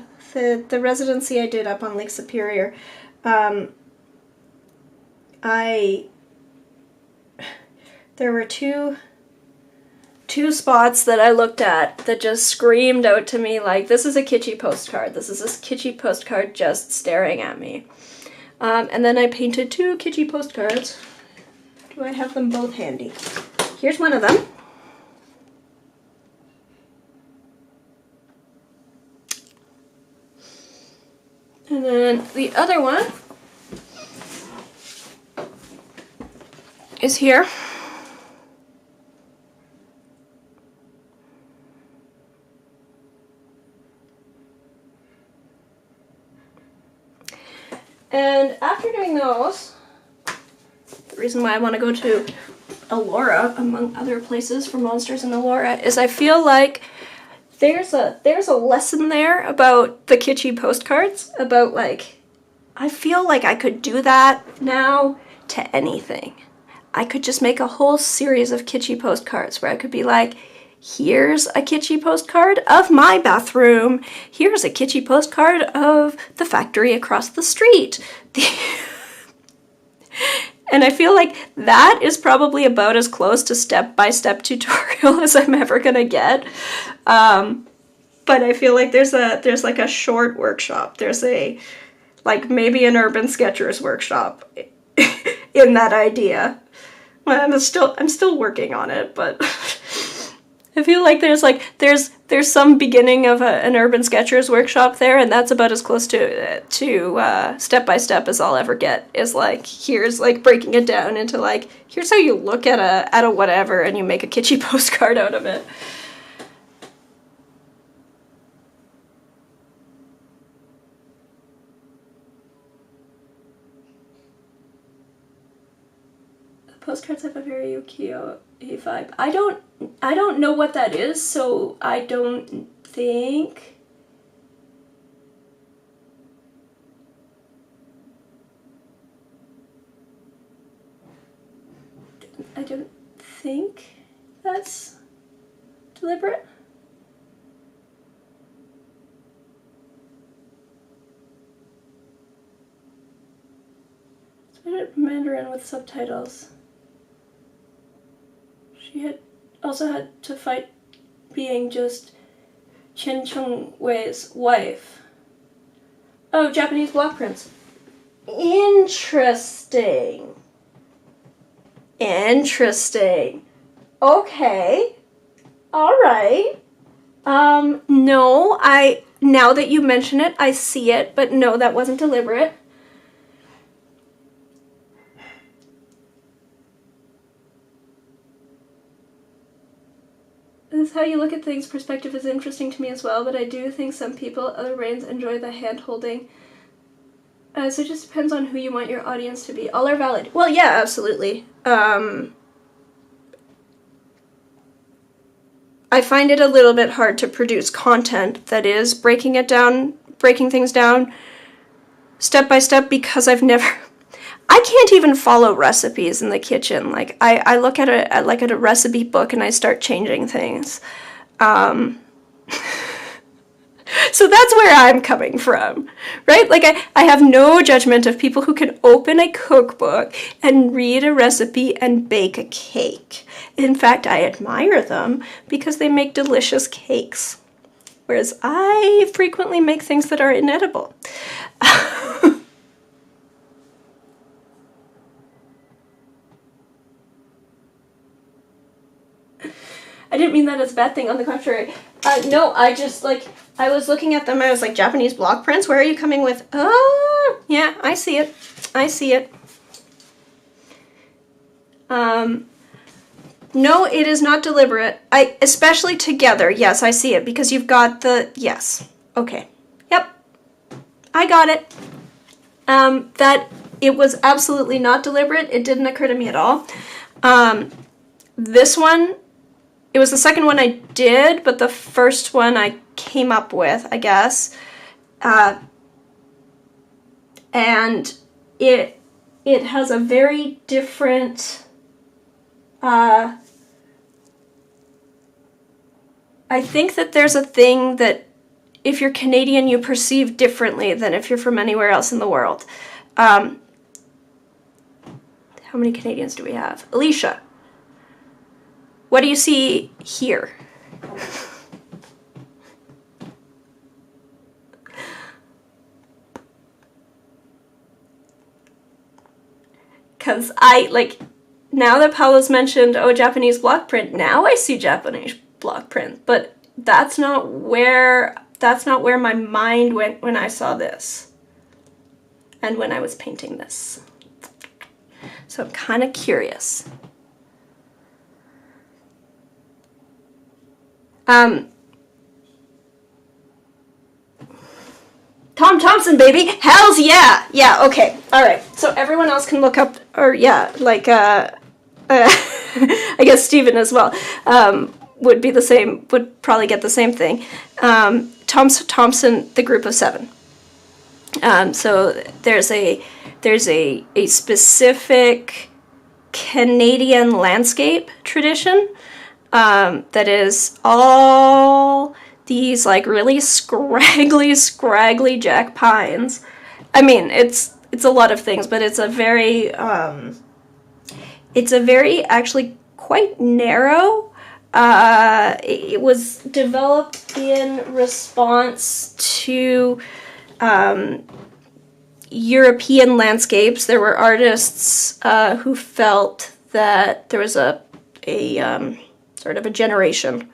residency I did up on Lake Superior, there were two spots that I looked at that just screamed out to me like, this is a kitschy postcard. This is a kitschy postcard just staring at me. And then I painted two kitschy postcards. Do I have them both handy? Here's one of them. And then the other one is here. And after doing those, the reason why I want to go to Elora, among other places for monsters in Elora, is I feel like there's a lesson there about the kitschy postcards, about like, I feel like I could do that now to anything. I could just make a whole series of kitschy postcards where I could be like, here's a kitschy postcard of my bathroom. Here's a kitschy postcard of the factory across the street. And I feel like that is probably about as close to step-by-step tutorial as I'm ever gonna get. But I feel like there's like a short workshop. There's like maybe an Urban Sketchers workshop in that idea. Well, I'm still working on it, but I feel like there's some beginning of an Urban Sketchers workshop there, and that's about as close to step by step as I'll ever get. Is like, here's like breaking it down into like, here's how you look at a whatever and you make a kitschy postcard out of it. Postcards have a very ukiyo-e vibe. I don't know what that is, so I don't think. I don't think that's deliberate. It's Mandarin with subtitles. She had also had to fight being just Chen Chengwei's wife. Oh, Japanese block prints. Interesting. Interesting. Okay. Alright. No, now that you mention it, I see it, but no, that wasn't deliberate. This is how you look at things. Perspective is interesting to me as well, but I do think some people, other brains, enjoy the hand-holding. So it just depends on who you want your audience to be. All are valid. Well, yeah, absolutely. I find it a little bit hard to produce content that is breaking things down step by step, because I can't even follow recipes in the kitchen. Like, I look at a recipe book and I start changing things. So that's where I'm coming from, right? Like, I have no judgment of people who can open a cookbook and read a recipe and bake a cake. In fact, I admire them because they make delicious cakes, whereas I frequently make things that are inedible. I didn't mean that as a bad thing, on the contrary. No, I just, like, I was looking at them, I was like, Japanese block prints? Where are you coming with? Oh, yeah, I see it. I see it. No, it is not deliberate. Especially together, yes, I see it, because you've got yes. Okay. Yep. I got it. That it was absolutely not deliberate. It didn't occur to me at all. This one, it was the second one I did, but the first one I came up with, I guess. And it has a very different, I think that there's a thing that if you're Canadian, you perceive differently than if you're from anywhere else in the world. How many Canadians do we have? Alicia. What do you see here? Because now that Paolo's mentioned, oh, Japanese block print, now I see Japanese block print, but that's not where my mind went when I saw this and when I was painting this. So I'm kind of curious. Tom Thompson, baby. Hells yeah. Yeah, okay. All right. So everyone else can look up, or yeah, like, I guess Stephen as well, would be the same, would probably get the same thing. Thompson, the group of seven. So there's a specific Canadian landscape tradition that is all these like really scraggly jack pines. I mean, it's a lot of things, but it's a very actually quite narrow. It was developed in response to European landscapes. There were artists who felt that there was a sort of a generation,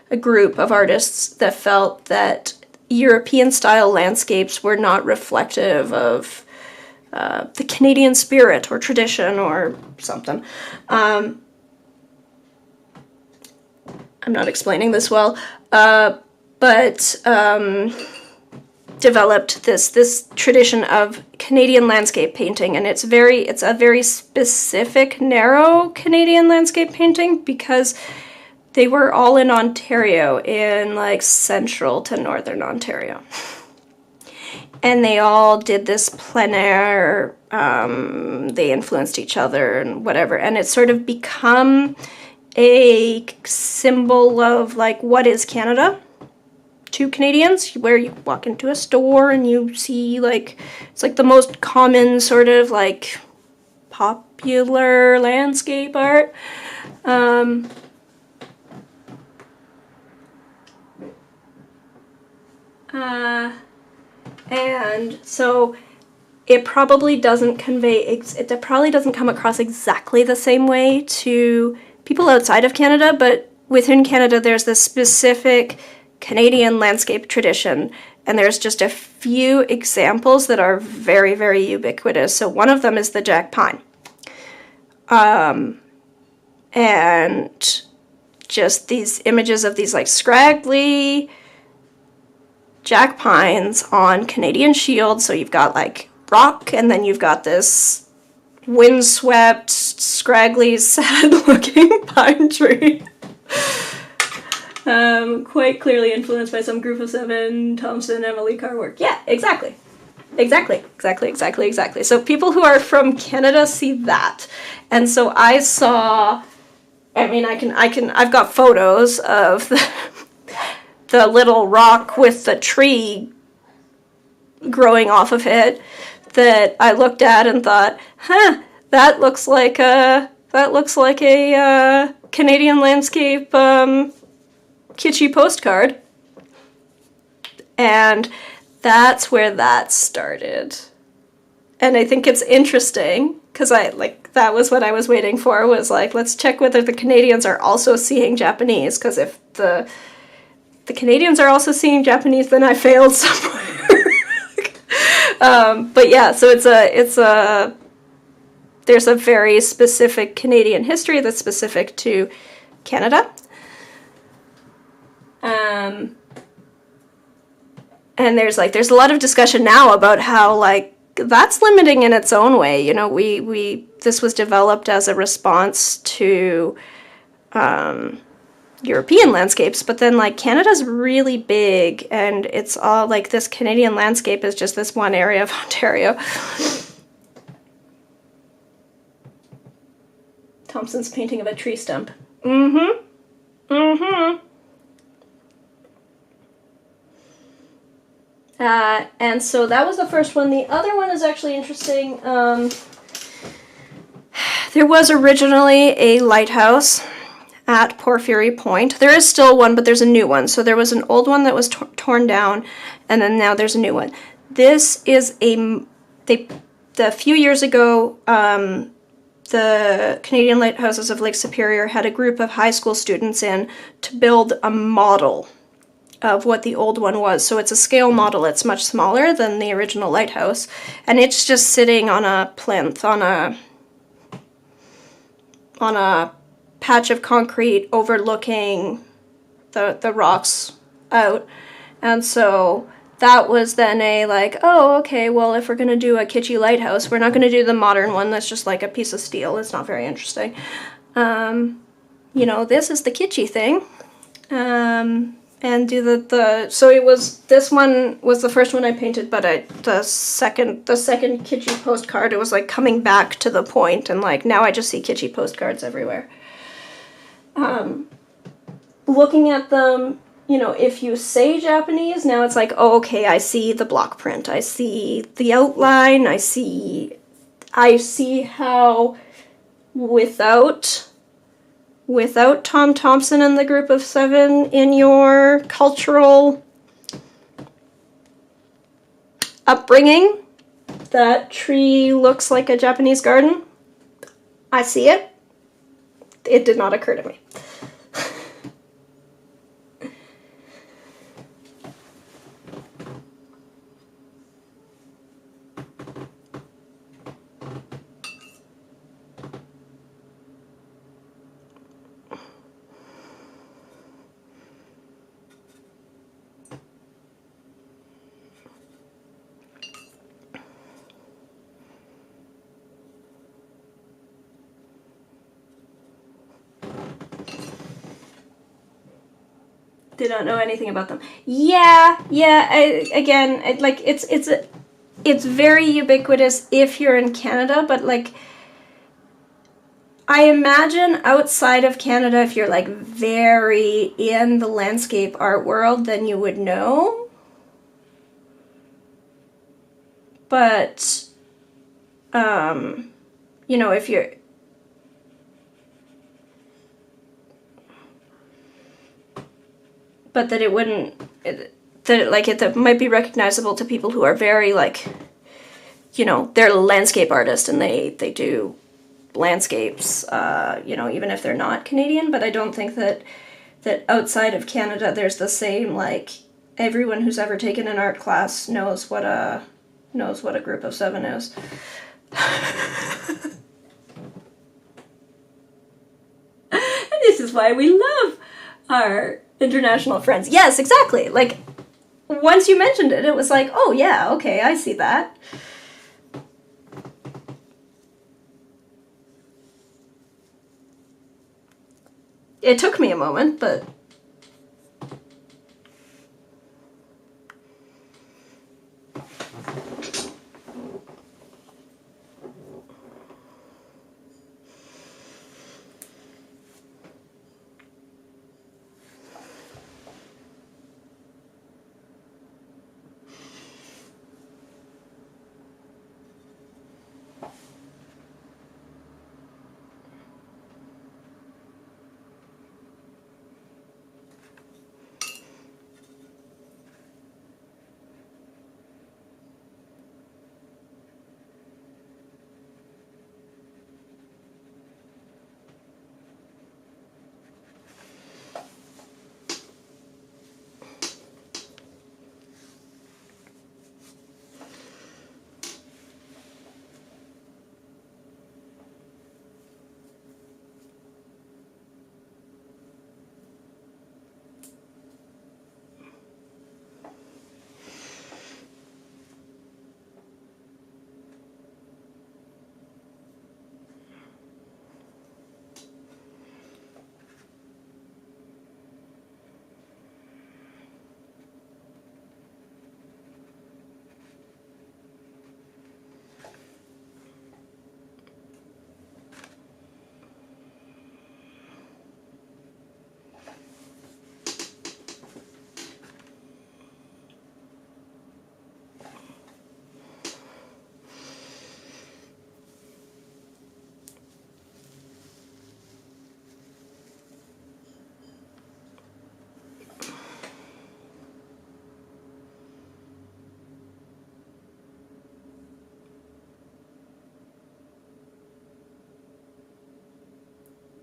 a group of artists that felt that European style landscapes were not reflective of the Canadian spirit or tradition or something. I'm not explaining this well, but developed this tradition of Canadian landscape painting, and it's a very specific, narrow Canadian landscape painting because they were all in Ontario, in like central to northern Ontario. And they all did this plein air, they influenced each other and whatever, and it's sort of become a symbol of like what is Canada to Canadians, where you walk into a store and you see like, it's like the most common sort of like popular landscape art. And so it probably doesn't it probably doesn't come across exactly the same way to people outside of Canada, but within Canada there's this specific Canadian landscape tradition, and there's just a few examples that are very, very ubiquitous. So one of them is the jack pine. And just these images of these like scraggly jack pines on Canadian shields. So you've got like rock, and then you've got this windswept, scraggly, sad-looking pine tree. Quite clearly influenced by some group of seven Thompson Emily Carr work. Yeah, exactly. So people who are from Canada see that. And so I saw, I mean, I've got photos of the little rock with the tree growing off of it that I looked at and thought, that looks like a Canadian landscape kitschy postcard. And that's where that started. And I think it's interesting because that was what I was waiting for, was like, let's check whether the Canadians are also seeing Japanese, because if the Canadians are also seeing Japanese, then I failed somewhere. But yeah, so there's a very specific Canadian history that's specific to Canada. And there's a lot of discussion now about how like that's limiting in its own way. You know, this was developed as a response to European landscapes, but then like Canada's really big, and it's all like this Canadian landscape is just this one area of Ontario. Thompson's painting of a tree stump. And so that was the first one. The other one is actually interesting. There was originally a lighthouse at Porphyry Point. There is still one, but there's a new one. So there was an old one that was torn down, and then now there's a new one. This is a few years ago, the Canadian Lighthouses of Lake Superior had a group of high school students in to build a model of what the old one was. So it's a scale model. It's much smaller than the original lighthouse, and it's just sitting on a plinth on a patch of concrete overlooking the rocks out. And so that was then a like, oh, okay, well, if we're going to do a kitschy lighthouse, we're not going to do the modern one that's just like a piece of steel. It's not very interesting. You know, this is the kitschy thing. And do so it was, this one was the first one I painted, but the second kitschy postcard, it was like coming back to the point, and like now I just see kitschy postcards everywhere. Looking at them, you know, if you say Japanese, now it's like, oh, okay, I see the block print, I see the outline, I see how without Tom Thompson and the Group of Seven in your cultural upbringing, that tree looks like a Japanese garden. I see it. It did not occur to me. Did not know anything about them. Yeah. It's very ubiquitous if you're in Canada, but like, I imagine outside of Canada, if you're like very in the landscape art world, then you would know. But, you know, if you're, but that it wouldn't, that might be recognizable to people who are very like, you know, they're landscape artists and they do landscapes, you know, even if they're not Canadian. But I don't think that outside of Canada there's the same, like, everyone who's ever taken an art class knows what a Group of Seven is. This is why we love our international friends. Yes, exactly. Like, once you mentioned it, it was like, oh yeah, okay, I see that. It took me a moment, but...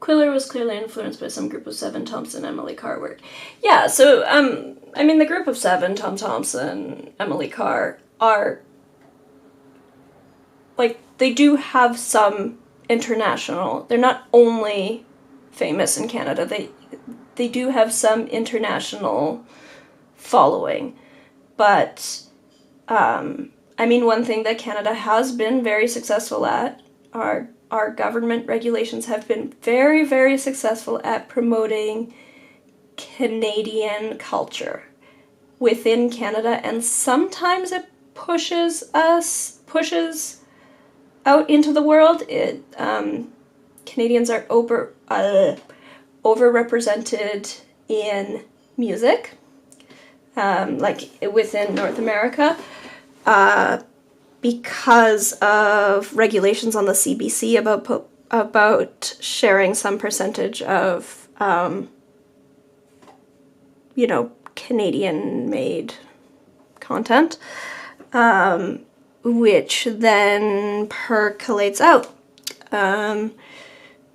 Quiller was clearly influenced by some Group of Seven, Thompson, Emily Carr work. Yeah, so, I mean, the Group of Seven, Tom Thompson, Emily Carr, are, like, they do have some international, they're not only famous in Canada, they do have some international following. But, I mean, one thing that Canada has been very successful at, our government regulations have been very, very successful at promoting Canadian culture within Canada, and sometimes it pushes out into the world. Canadians are overrepresented in music, like within North America, because of regulations on the CBC about sharing some percentage of, Canadian-made content, which then percolates out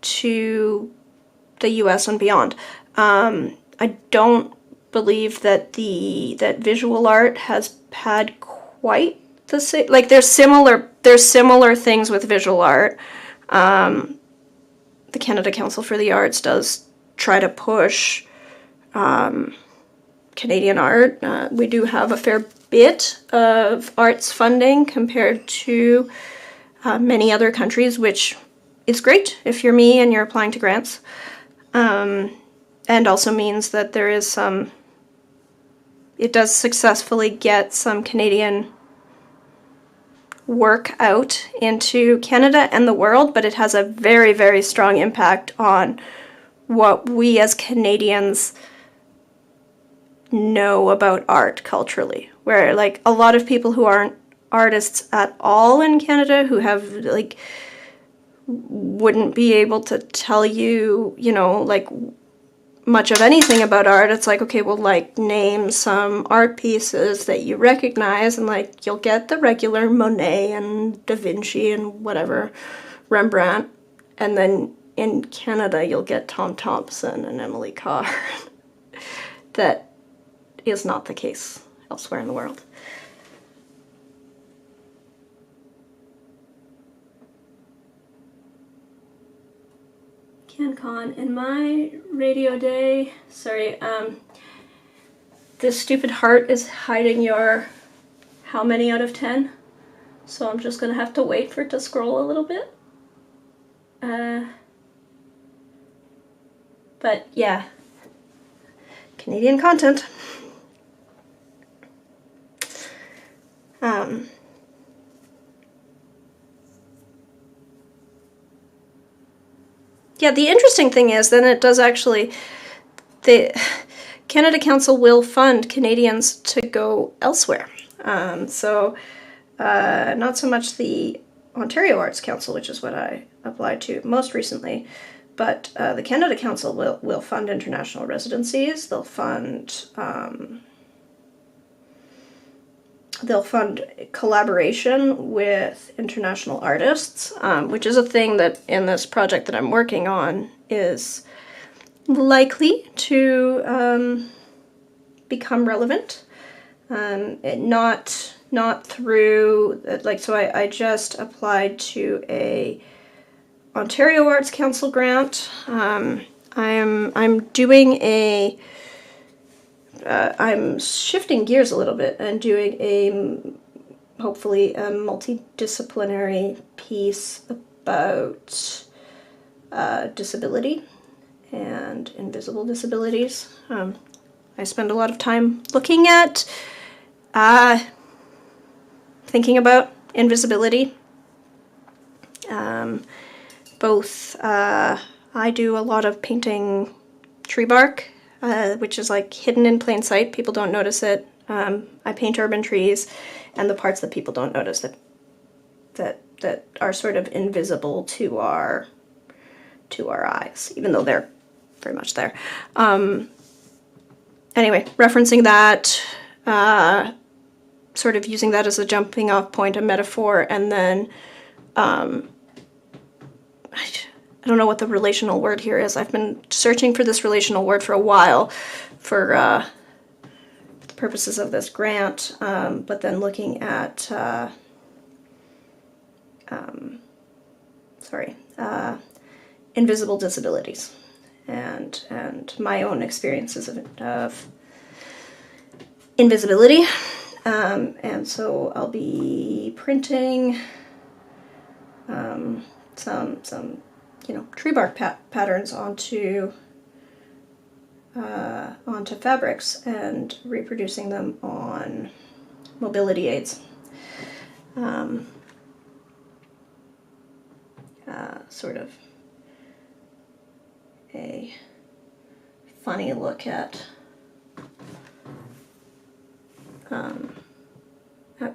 to the US and beyond. I don't believe that visual art has had quite the same. Like, there's similar things with visual art. The Canada Council for the Arts does try to push Canadian art. We do have a fair bit of arts funding compared to many other countries, which is great if you're me and you're applying to grants. And also means that there is it does successfully get some Canadian work out into Canada and the world, but it has a very, very strong impact on what we as Canadians know about art culturally. Where, like, a lot of people who aren't artists at all in Canada, who have, like, wouldn't be able to tell you, like, much of anything about art. It's like, okay, well, like, name some art pieces that you recognize, and, like, you'll get the regular Monet and Da Vinci and whatever, Rembrandt, and then in Canada you'll get Tom Thompson and Emily Carr. That is not the case elsewhere in the world. CanCon, in my radio day, sorry, this stupid heart is hiding your how many out of 10, so I'm just gonna have to wait for it to scroll a little bit. But yeah, Canadian content. Yeah, the interesting thing is, then it does actually, the Canada Council will fund Canadians to go elsewhere. Not so much the Ontario Arts Council, which is what I applied to most recently, but the Canada Council will fund international residencies. They'll fund collaboration with international artists, which is a thing that in this project that I'm working on is likely to become relevant. Not through, like, so I just applied to a Ontario Arts Council grant. I'm doing I'm shifting gears a little bit and doing hopefully a multidisciplinary piece about disability and invisible disabilities. I spend a lot of time looking at, thinking about invisibility. I do a lot of painting tree bark, which is like hidden in plain sight. People don't notice it. I paint urban trees, and the parts that people don't notice that are sort of invisible to our eyes, even though they're very much there. Anyway, referencing that, sort of using that as a jumping off point, a metaphor, and then I don't know what the relational word here is. I've been searching for this relational word for a while for the purposes of this grant, but then looking at invisible disabilities and my own experiences of invisibility. And so I'll be printing some tree bark patterns onto fabrics and reproducing them on mobility aids. Sort of a funny look at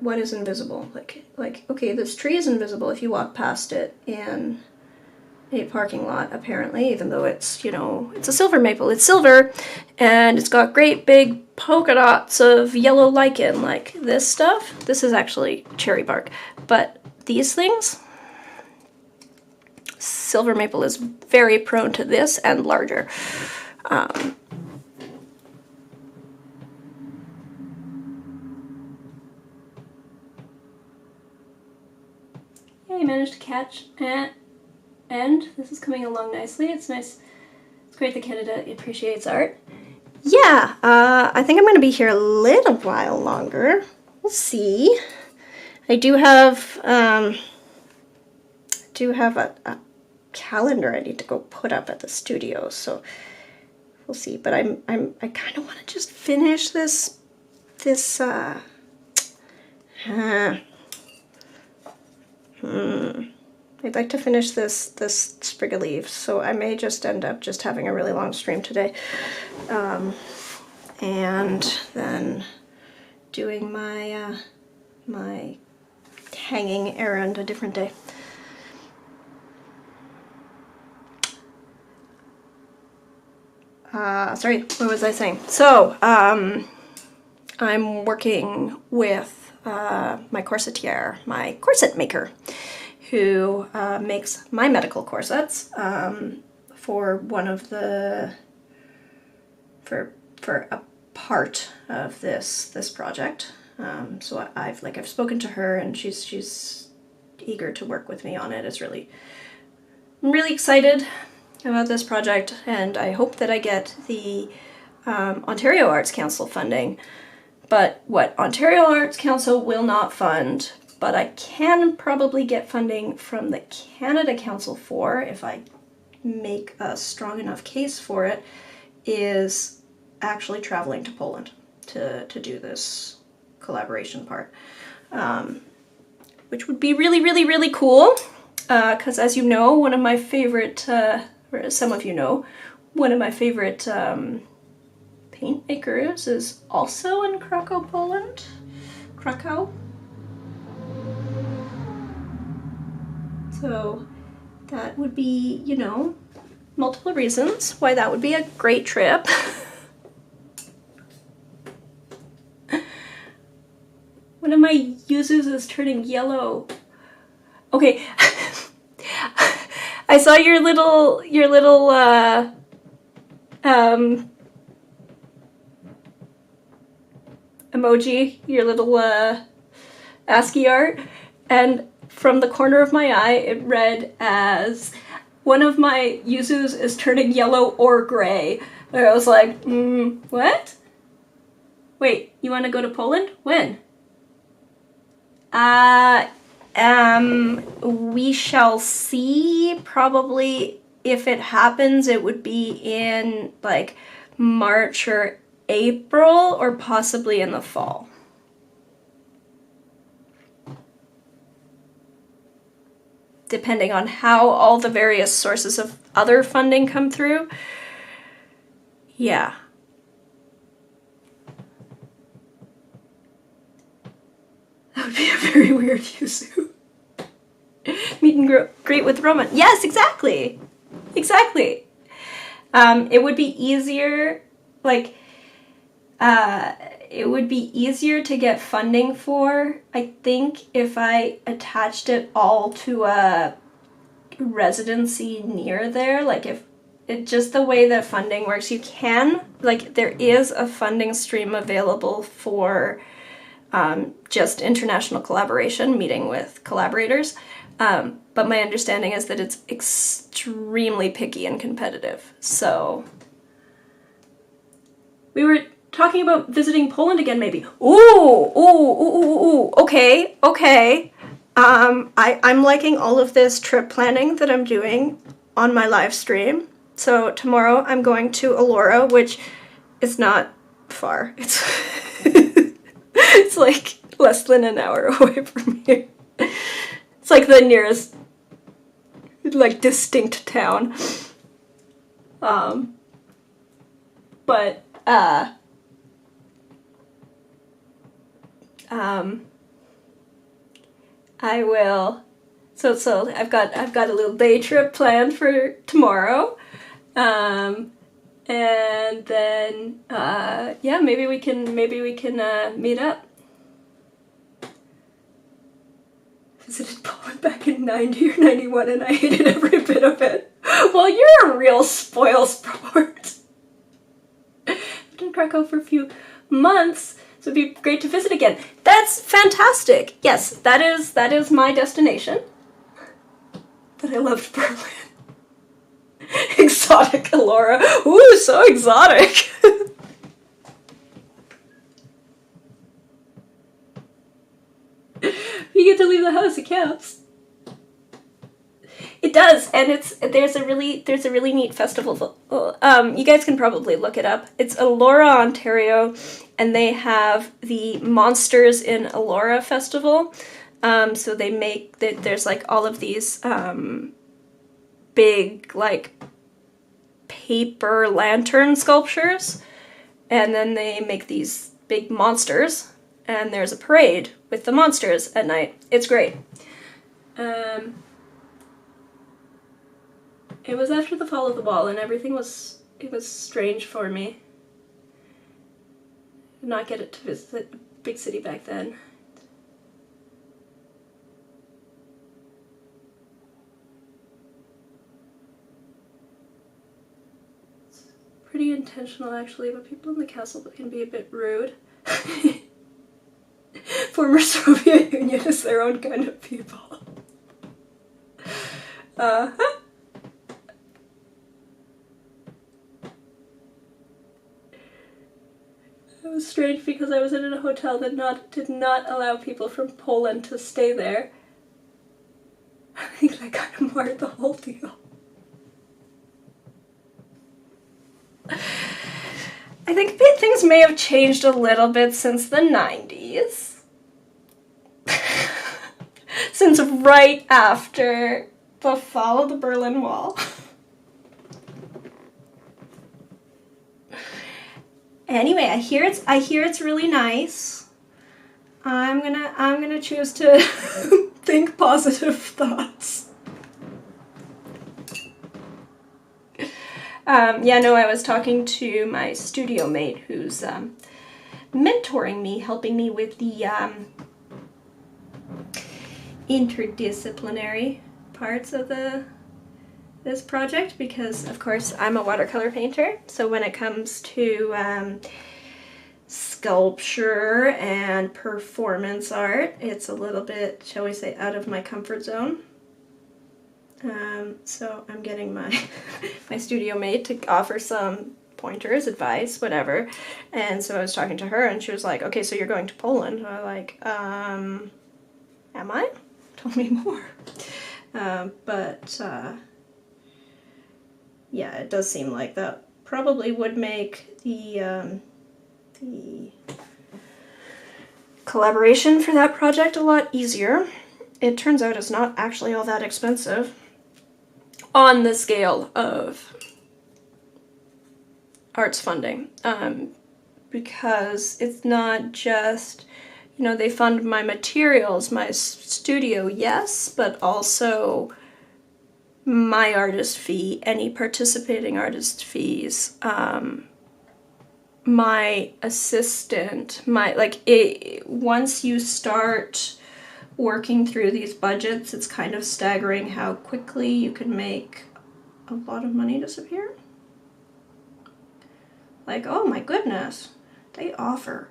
what is invisible. Like, okay, this tree is invisible if you walk past it in a parking lot, apparently, even though it's, it's a silver maple. It's silver, and it's got great big polka dots of yellow lichen, like this stuff. This is actually cherry bark, but these things, silver maple is very prone to this and larger. Yeah, I managed to catch and this is coming along nicely. It's nice. It's great that Canada appreciates art. Yeah, I think I'm going to be here a little while longer. We'll see. I do have a calendar I need to go put up at the studio, so we'll see. But I kind of want to just finish this I'd like to finish this sprig of leaves, so I may just end up just having a really long stream today, and then doing my my hanging errand a different day. Sorry, what was I saying? So, I'm working with my corsetier, my corset maker, who makes my medical corsets for one of the for a part of this project. So I've spoken to her, and she's eager to work with me on it. I'm really excited about this project, and I hope that I get the Ontario Arts Council funding. But what Ontario Arts Council will not fund, but I can probably get funding from the Canada Council for, if I make a strong enough case for it, is actually traveling to Poland to do this collaboration part, which would be really, really, really cool, because as you know, one of my favorite, or as some of you know, one of my favorite paint makers is also in Krakow, Poland. Krakow. So that would be, multiple reasons why that would be a great trip. One of my yuzus is turning yellow. Okay. I saw your little emoji, your little ASCII art, and from the corner of my eye it read as, one of my yuzus is turning yellow or gray. And I was like, what? Wait, you want to go to Poland? When? We shall see. Probably if it happens, it would be in like March or April, or possibly in the fall. Depending on how all the various sources of other funding come through. Yeah. That would be a very weird yuzu. Meet and greet with Roman. Yes, exactly. Exactly. It would be easier, it would be easier to get funding for, I think, if I attached it all to a residency near there. Like, if it just the way that funding works, you can, there is a funding stream available for just international collaboration, meeting with collaborators. But my understanding is that it's extremely picky and competitive. So we were talking about visiting Poland again, maybe. Ooh, okay. I'm liking all of this trip planning that I'm doing on my live stream. So tomorrow I'm going to Elora, which is not far. It's it's like less than an hour away from here. It's like the nearest like distinct town. But I will. So I've got a little day trip planned for tomorrow, and then yeah, maybe we can meet up. Visited Poland back in 90 or 91, and I hated every bit of it. Well, you're a real spoilsport. I've been in Krakow for a few months. So it'd be great to visit again. That's fantastic. Yes, that is my destination. But I loved Berlin. Exotic Elora. Ooh, so exotic. You get to leave the house, it counts. It does, and there's a really neat festival. You guys can probably look it up. It's Elora, Ontario, and they have the Monsters in Elora festival. So they make there's like all of these big like paper lantern sculptures, and then they make these big monsters, and there's a parade with the monsters at night. It's great. It was after the fall of the wall, and it was strange for me. Did not get it to visit a big city back then. It's pretty intentional, actually, but people in the castle can be a bit rude. Former Soviet Union is their own kind of people. It was strange because I was in a hotel that did not allow people from Poland to stay there. I think that kind of marred the whole deal. I think things may have changed a little bit since the 90s. Since right after the fall of the Berlin Wall. Anyway, I hear it's really nice. I'm gonna choose to think positive thoughts. Yeah, no, I was talking to my studio mate who's mentoring me, helping me with the interdisciplinary parts of this project, because of course I'm a watercolor painter, so when it comes to sculpture and performance art, it's a little bit, shall we say, out of my comfort zone. So I'm getting my my studio mate to offer some pointers, advice, whatever. And so I was talking to her, and she was like, okay, so you're going to Poland. And I was like, am I? Tell me more. Yeah, it does seem like that probably would make the collaboration for that project a lot easier. It turns out it's not actually all that expensive on the scale of arts funding, because it's not just, you know, they fund my materials, my studio, yes, but also my artist fee, any participating artist fees, my assistant, once you start working through these budgets, it's kind of staggering how quickly you can make a lot of money disappear. Like, oh my goodness, they offer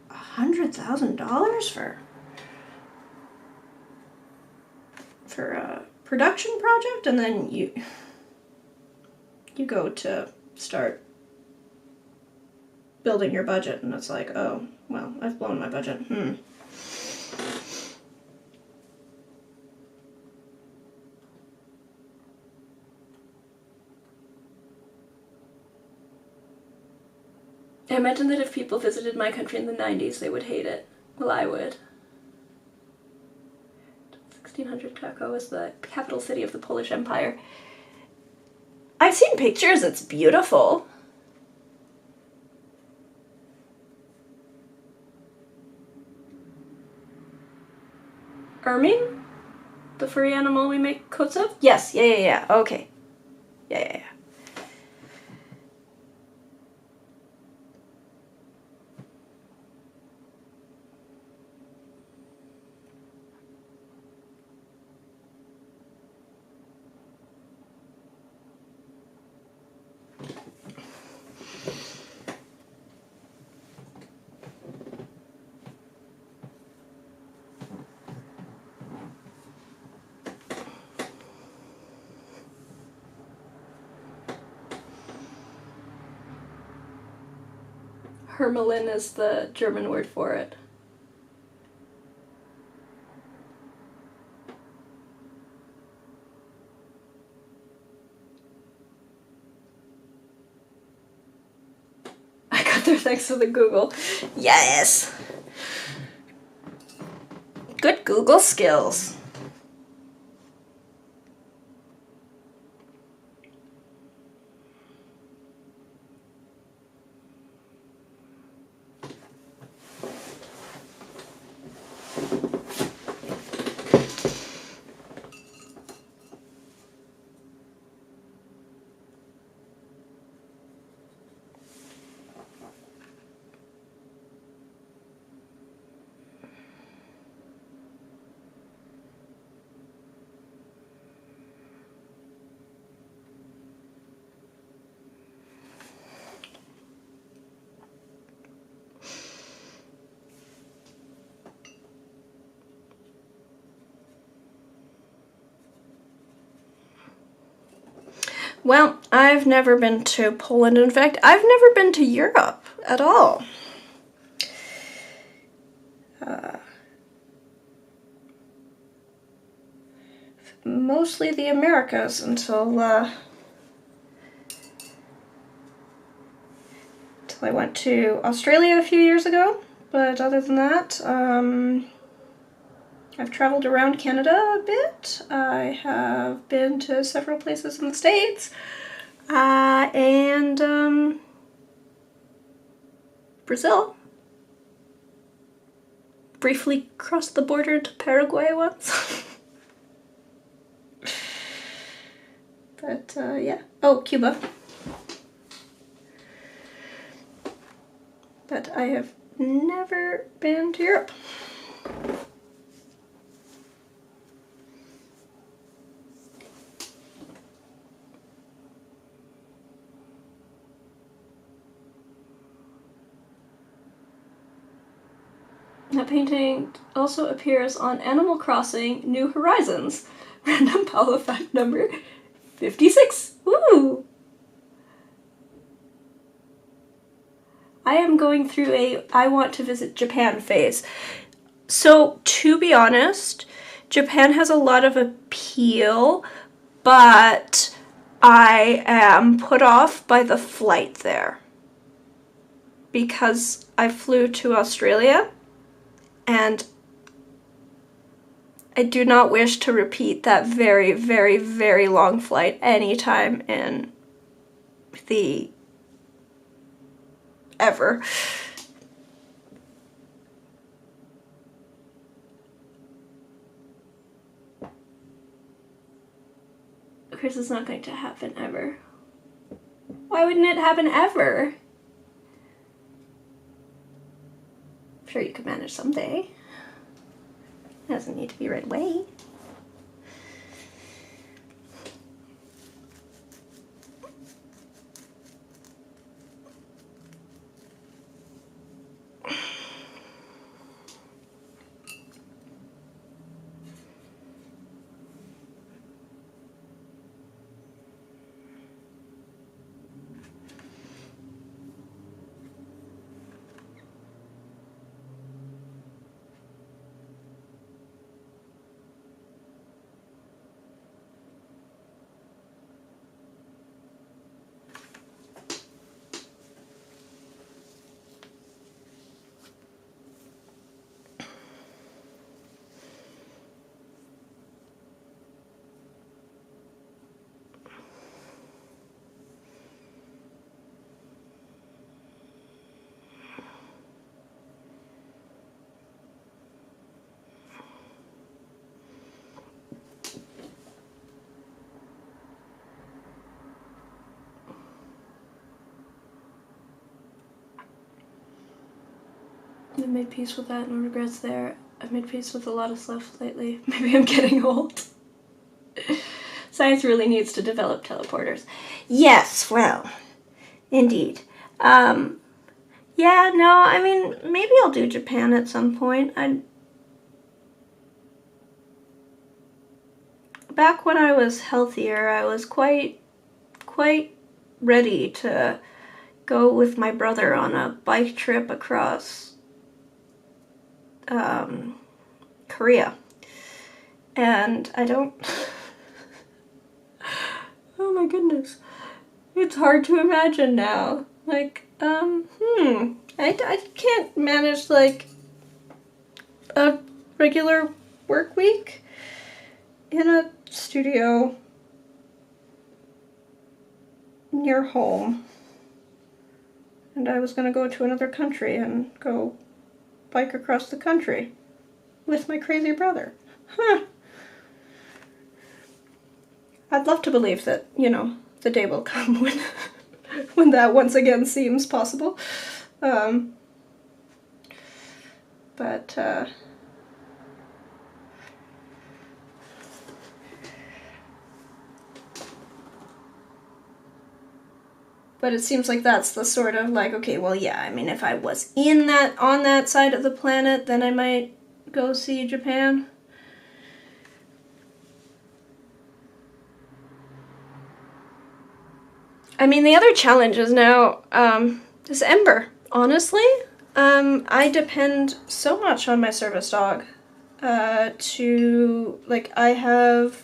$100,000 for a production project, and then you go to start building your budget, and it's like, oh, well, I've blown my budget. I imagine that if people visited my country in the 90s, they would hate it. Well, I would. 1600 Krakow is the capital city of the Polish Empire. I've seen pictures, it's beautiful. Ermine? The furry animal we make coats of? Yes, yeah, okay. Yeah. Hermelin is the German word for it. I got there thanks to the Google. Yes! Good Google skills. Well, I've never been to Poland. In fact, I've never been to Europe at all. Mostly the Americas until I went to Australia a few years ago. But other than that, I've traveled around Canada a bit. I have been to several places in the States. And Brazil. Briefly crossed the border to Paraguay once. But yeah. Oh, Cuba. But I have never been to Europe. That painting also appears on Animal Crossing New Horizons. Random Paulo fact number 56. Woo! I am going through a I want to visit Japan phase. So, to be honest, Japan has a lot of appeal, but I am put off by the flight there. Because I flew to Australia, and I do not wish to repeat that very, very, very long flight anytime in the ever. Of course, it's not going to happen ever. Why wouldn't it happen ever? I'm sure you could manage someday. It doesn't need to be right away. made peace with that, no regrets there. I've made peace with a lot of stuff lately. Maybe I'm getting old. Science really needs to develop teleporters. Yes, well, indeed. Yeah, no, I mean, maybe I'll do Japan at some point. Back when I was healthier, I was quite ready to go with my brother on a bike trip across Korea. And I don't... Oh my goodness. It's hard to imagine now. Like, I can't manage, like, a regular work week in a studio near home. And I was gonna go to another country and go bike across the country with my crazy brother. Huh. I'd love to believe that, you know, the day will come when that once again seems possible. But it seems like that's the sort of like, okay, well, yeah, I mean, if I was on that side of the planet, then I might go see Japan. I mean, the other challenge is now, is Ember. Honestly, I depend so much on my service dog, to, like, I have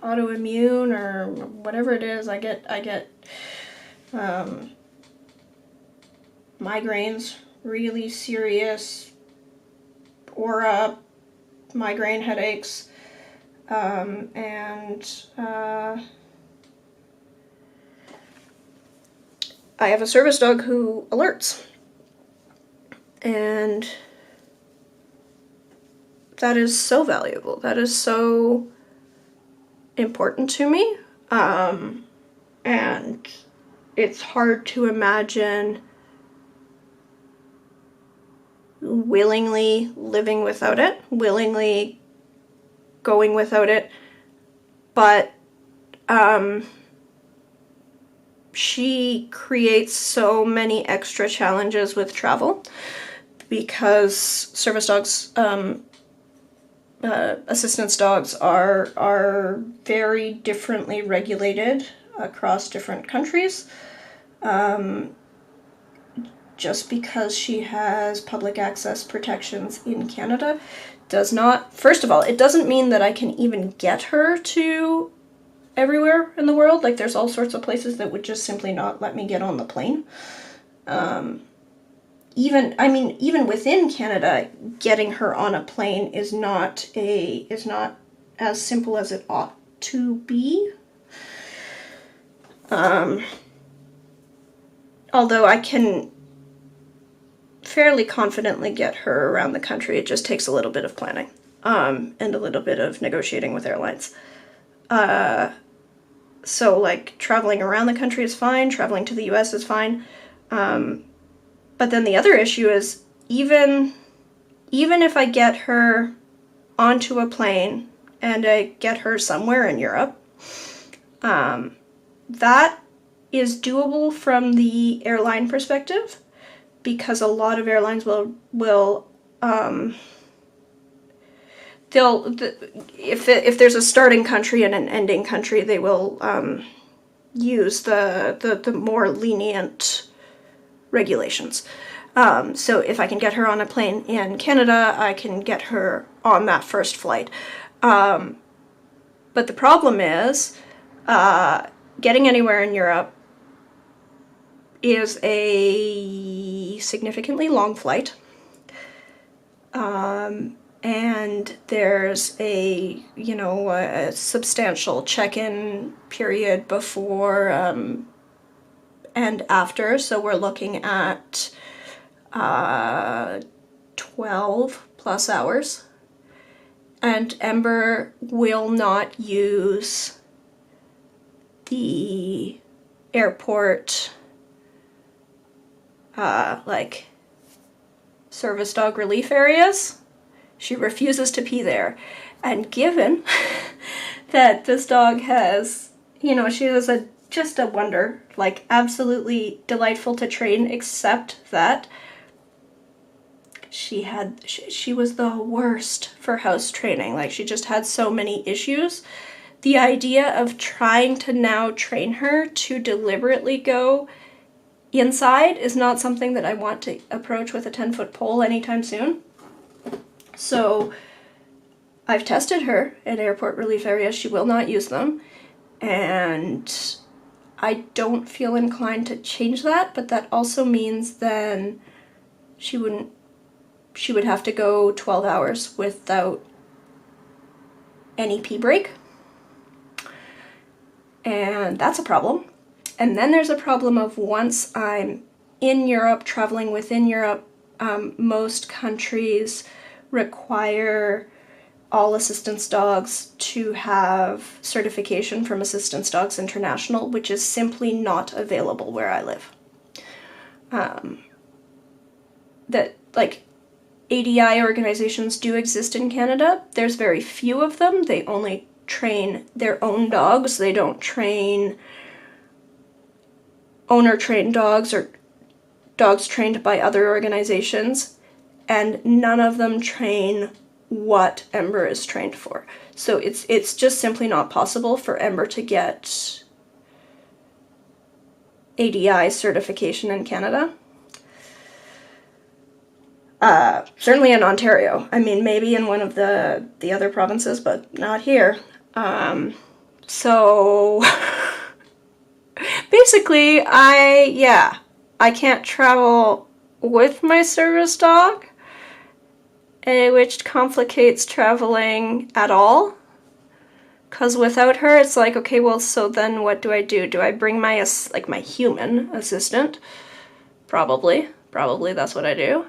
autoimmune or whatever it is. I get migraines, really serious aura migraine headaches, and I have a service dog who alerts, and that is so valuable. That is so important to me, and it's hard to imagine willingly living without it, willingly going without it, but she creates so many extra challenges with travel because service dogs, assistance dogs are very differently regulated across different countries. Just because she has public access protections in Canada does not, first of all, it doesn't mean that I can even get her to everywhere in the world. Like, there's all sorts of places that would just simply not let me get on the plane. Even within Canada, getting her on a plane is not as simple as it ought to be. Although I can fairly confidently get her around the country, it just takes a little bit of planning, and a little bit of negotiating with airlines. So, like, traveling around the country is fine, traveling to the US is fine. But then the other issue is, even if I get her onto a plane and I get her somewhere in Europe, that is doable from the airline perspective, because a lot of airlines if there's a starting country and an ending country, they will use the more lenient regulations. So if I can get her on a plane in Canada, I can get her on that first flight. But the problem is, getting anywhere in Europe is a significantly long flight. And there's a substantial check-in period before and after, so we're looking at 12 plus hours. And Ember will not use the airport service dog relief areas. She refuses to pee there. And given that this dog has, you know, she is just a wonder, like absolutely delightful to train, except that she was the worst for house training. Like, she just had so many issues. The idea of trying to now train her to deliberately go inside is not something that I want to approach with a 10-foot pole anytime soon. So I've tested her at airport relief areas. She will not use them. And I don't feel inclined to change that, but that also means then she would have to go 12 hours without any pee break. And that's a problem. And then there's a problem of once I'm in Europe, traveling within Europe, most countries require all assistance dogs to have certification from Assistance Dogs International, which is simply not available where I live. That, like, ADI organizations do exist in Canada. There's very few of them. They only train their own dogs. They don't train owner-trained dogs or dogs trained by other organizations, and none of them train what Ember is trained for. So it's just simply not possible for Ember to get ADI certification in Canada. Certainly in Ontario. I mean, maybe in one of the other provinces, but not here. So basically, I can't travel with my service dog, which complicates traveling at all. Because without her, it's like, okay, well, so then what do? Do I bring my human assistant? Probably that's what I do.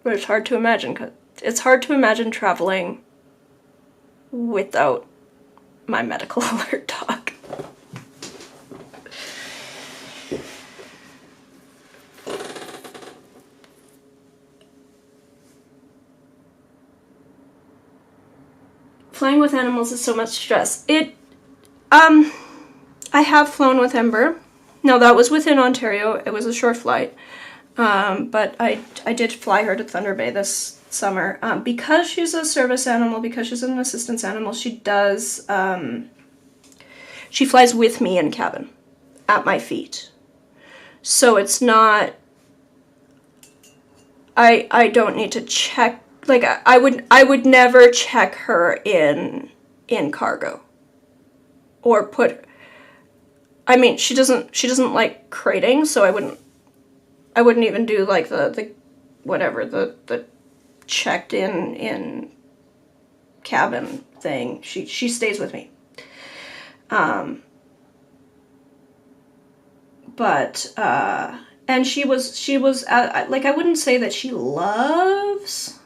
But it's hard to imagine, traveling without my medical alert dog. Flying with animals is so much stress. I have flown with Ember. No, that was within Ontario. It was a short flight. But I did fly her to Thunder Bay this summer. Because she's a service animal, because she's an assistance animal, she flies with me in cabin, at my feet. So it's not, I don't need to check, like, I would never check her in cargo. Or I mean, she doesn't like crating, so I wouldn't even do like the checked in cabin thing. She stays with me. And she was like, I wouldn't say that she loves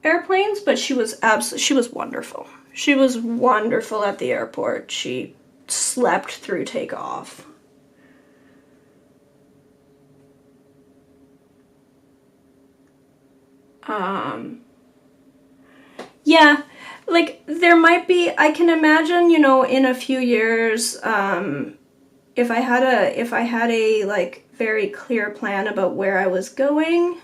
airplanes, but she was wonderful. She was wonderful at the airport. She slept through takeoff. Yeah, like, there might be, I can imagine, you know, in a few years, if I had a like very clear plan about where I was going,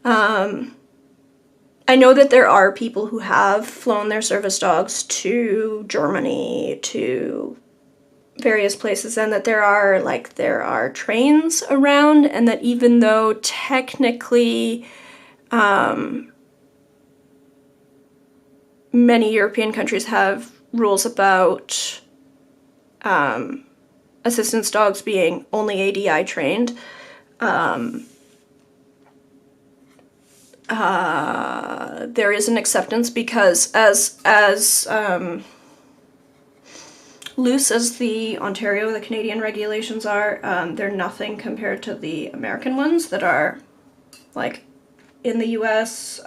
I know that there are people who have flown their service dogs to Germany, to various places, and that there are trains around, and that even though technically many European countries have rules about assistance dogs being only ADI trained, there is an acceptance, because as loose as the Canadian regulations are, they're nothing compared to the American ones that are, like, in the US,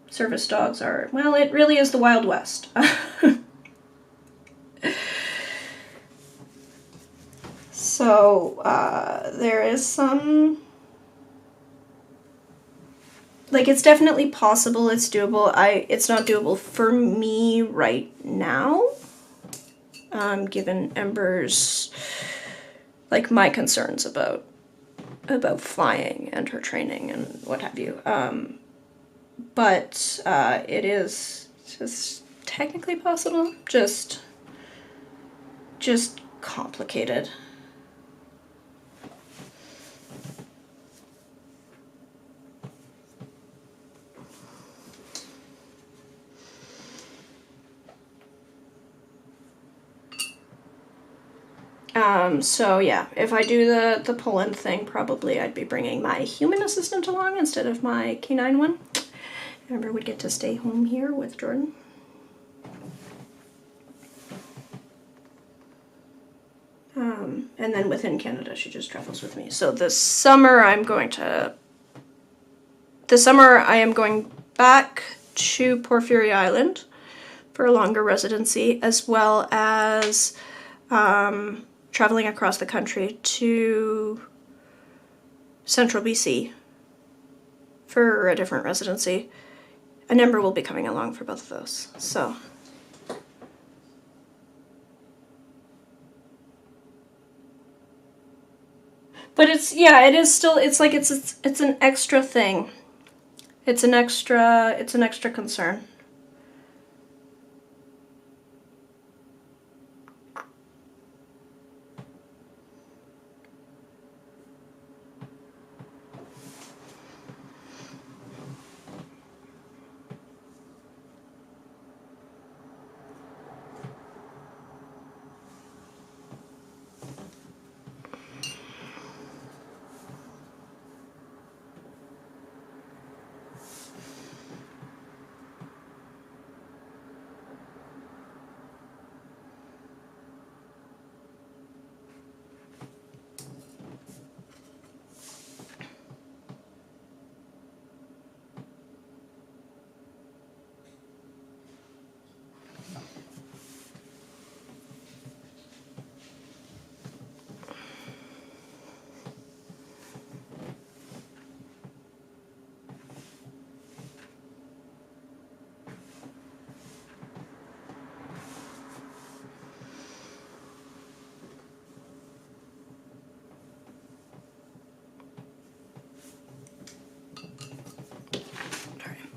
service dogs are, well, it really is the Wild West. So there is some, like, it's definitely possible, it's doable. It's not doable for me right now, given Ember's, like, my concerns about flying and her training and what have you. But it is just technically possible, just complicated. So yeah, if I do the pull-in thing, probably I'd be bringing my human assistant along instead of my canine one. Remember, we'd get to stay home here with Jordan. And then within Canada, she just travels with me. So this summer I am going back to Porphyry Island for a longer residency, as well as traveling across the country to central BC for a different residency. And Ember will be coming along for both of those. So but it is still, it's like it's an extra thing. It's an extra concern.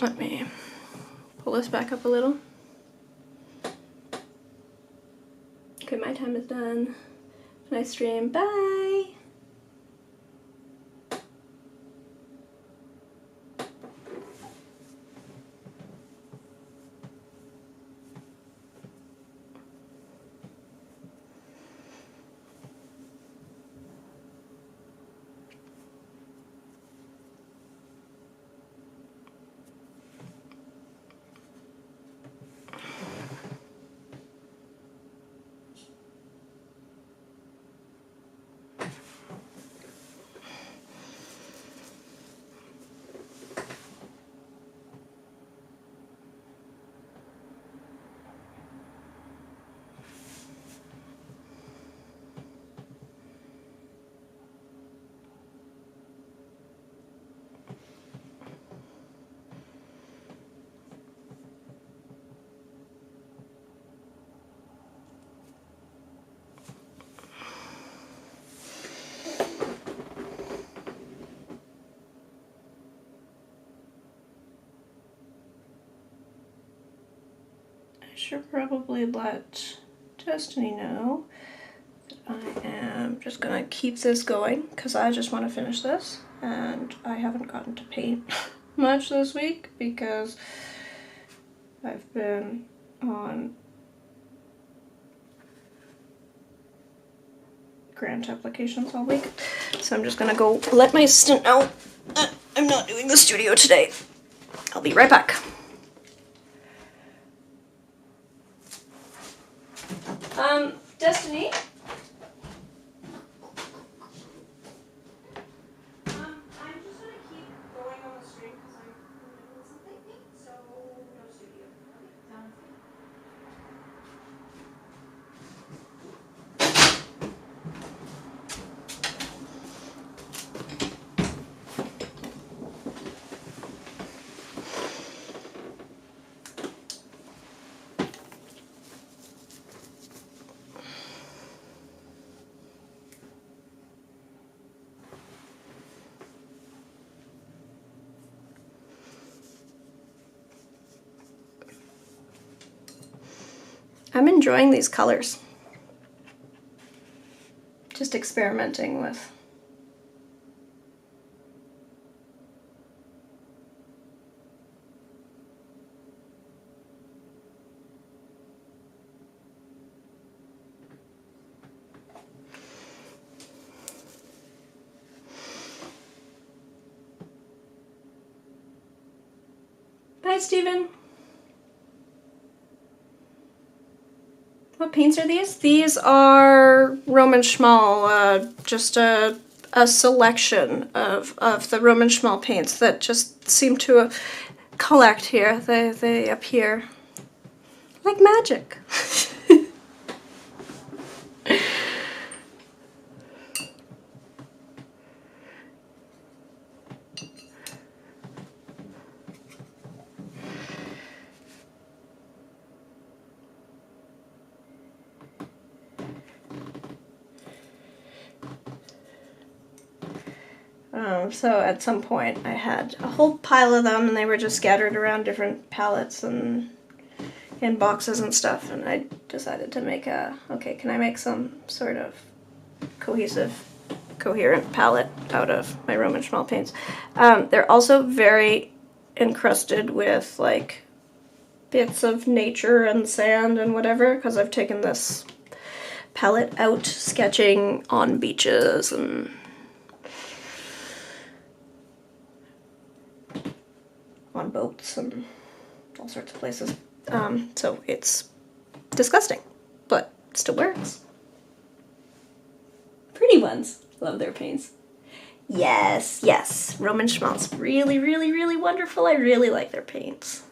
Let me pull this back up a little. Okay, my time is done. Nice stream. Bye! Should probably let Destiny know that I am just gonna keep this going because I just want to finish this, and I haven't gotten to paint much this week because I've been on grant applications all week. So I'm just gonna go let my assistant know that I'm not doing the studio today. I'll be right back. Destiny? I'm just gonna keep going on the stream because I'm in the middle of something, so no studio. Okay, sounds good. I'm enjoying these colors. Just experimenting with. Bye, Stephen. What paints are these? These are Roman Schmal, just a selection of the Roman Schmal paints that just seem to collect here. They appear like magic. So at some point I had a whole pile of them and they were just scattered around different palettes and in boxes and stuff, and I decided to make okay, can I make some sort of coherent palette out of my Roman Schmal paints. They're also very encrusted with like bits of nature and sand and whatever, because I've taken this palette out sketching on beaches and on boats and all sorts of places. So it's disgusting, but still works. Pretty ones. Love their paints. Yes, yes. Roman Schmal's really, really, really wonderful. I really like their paints.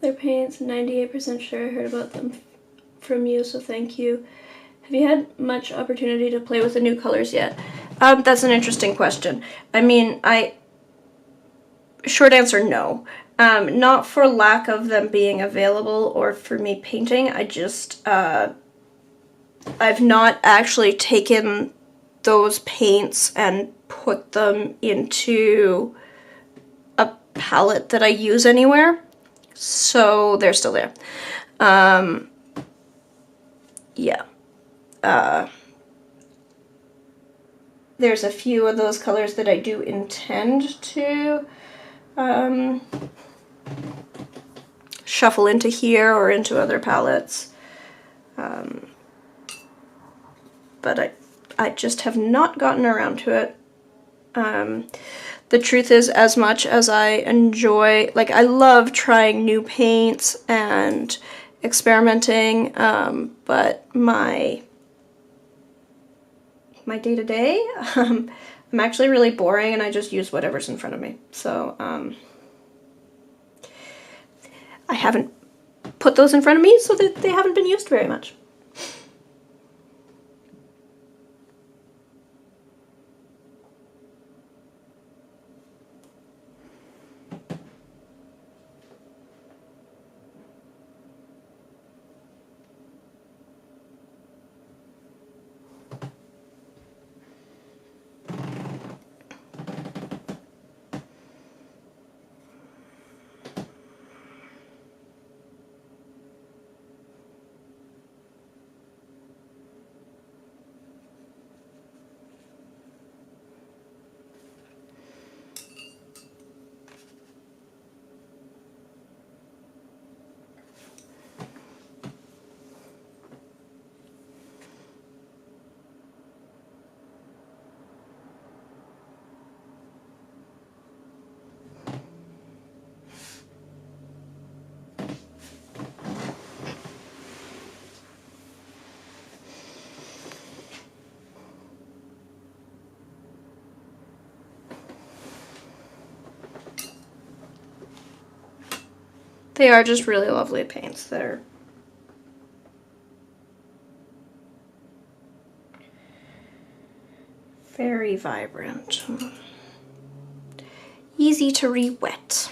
Their paints, 98% sure I heard about them from you, so thank you. Have you had much opportunity to play with the new colors yet? That's an interesting question. I mean, short answer, no. Not for lack of them being available or for me painting. I just, I've not actually taken those paints and put them into a palette that I use anywhere, so they're still there. Yeah. There's a few of those colors that I do intend to shuffle into here or into other palettes. But I just have not gotten around to it. The truth is, as much as I enjoy, like, I love trying new paints and experimenting, but my day-to-day, I'm actually really boring and I just use whatever's in front of me. So, I haven't put those in front of me so that they haven't been used very much. They are just really lovely paints. They're very vibrant. Easy to re-wet.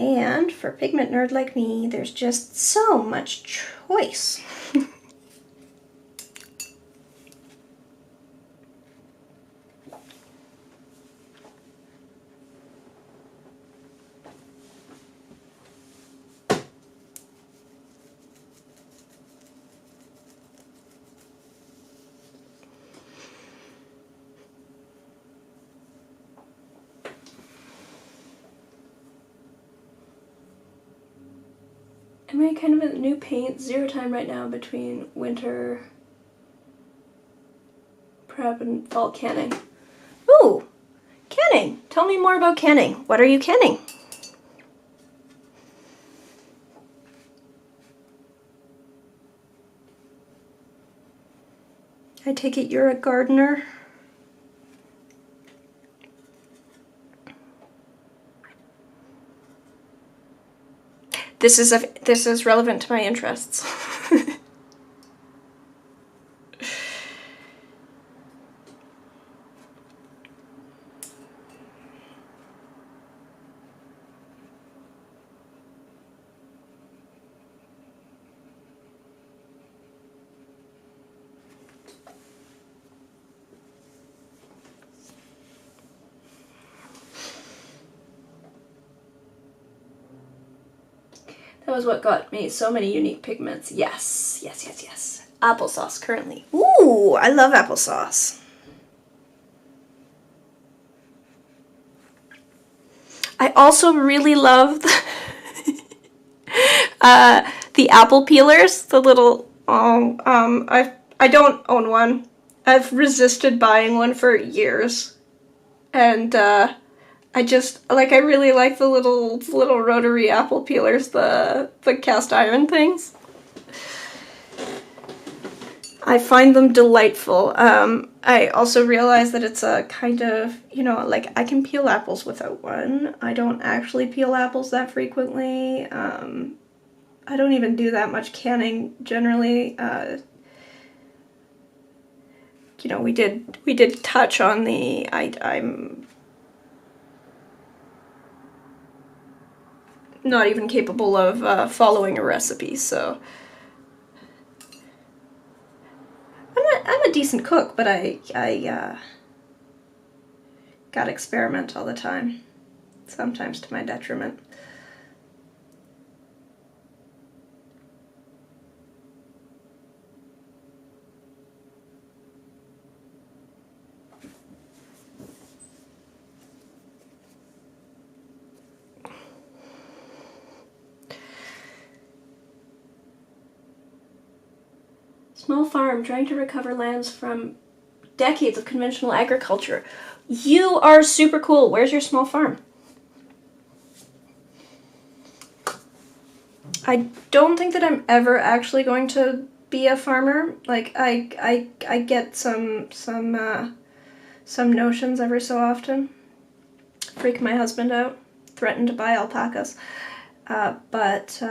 And for a pigment nerd like me, there's just so much choice. I'm in kind of a new paint zero time right now between winter prep and fall canning. Ooh, canning. Tell me more about canning. What are you canning? I take it you're a gardener. This is relevant to my interests. That was what got me so many unique pigments. Yes, yes, yes, yes. Applesauce currently. Ooh, I love applesauce. I also really love the apple peelers. The little I don't own one. I've resisted buying one for years, and I really like the little rotary apple peelers, the cast iron things. I find them delightful. I also realize that it's a kind of, like, I can peel apples without one. I don't actually peel apples that frequently. I don't even do that much canning generally. We did touch on the I'm not even capable of following a recipe, so I'm a decent cook, but I gotta experiment all the time, sometimes to my detriment. Small farm trying to recover lands from decades of conventional agriculture. You are super cool. Where's your small farm? I don't think that I'm ever actually going to be a farmer. Like I get some notions every so often. Freak my husband out. Threaten to buy alpacas. But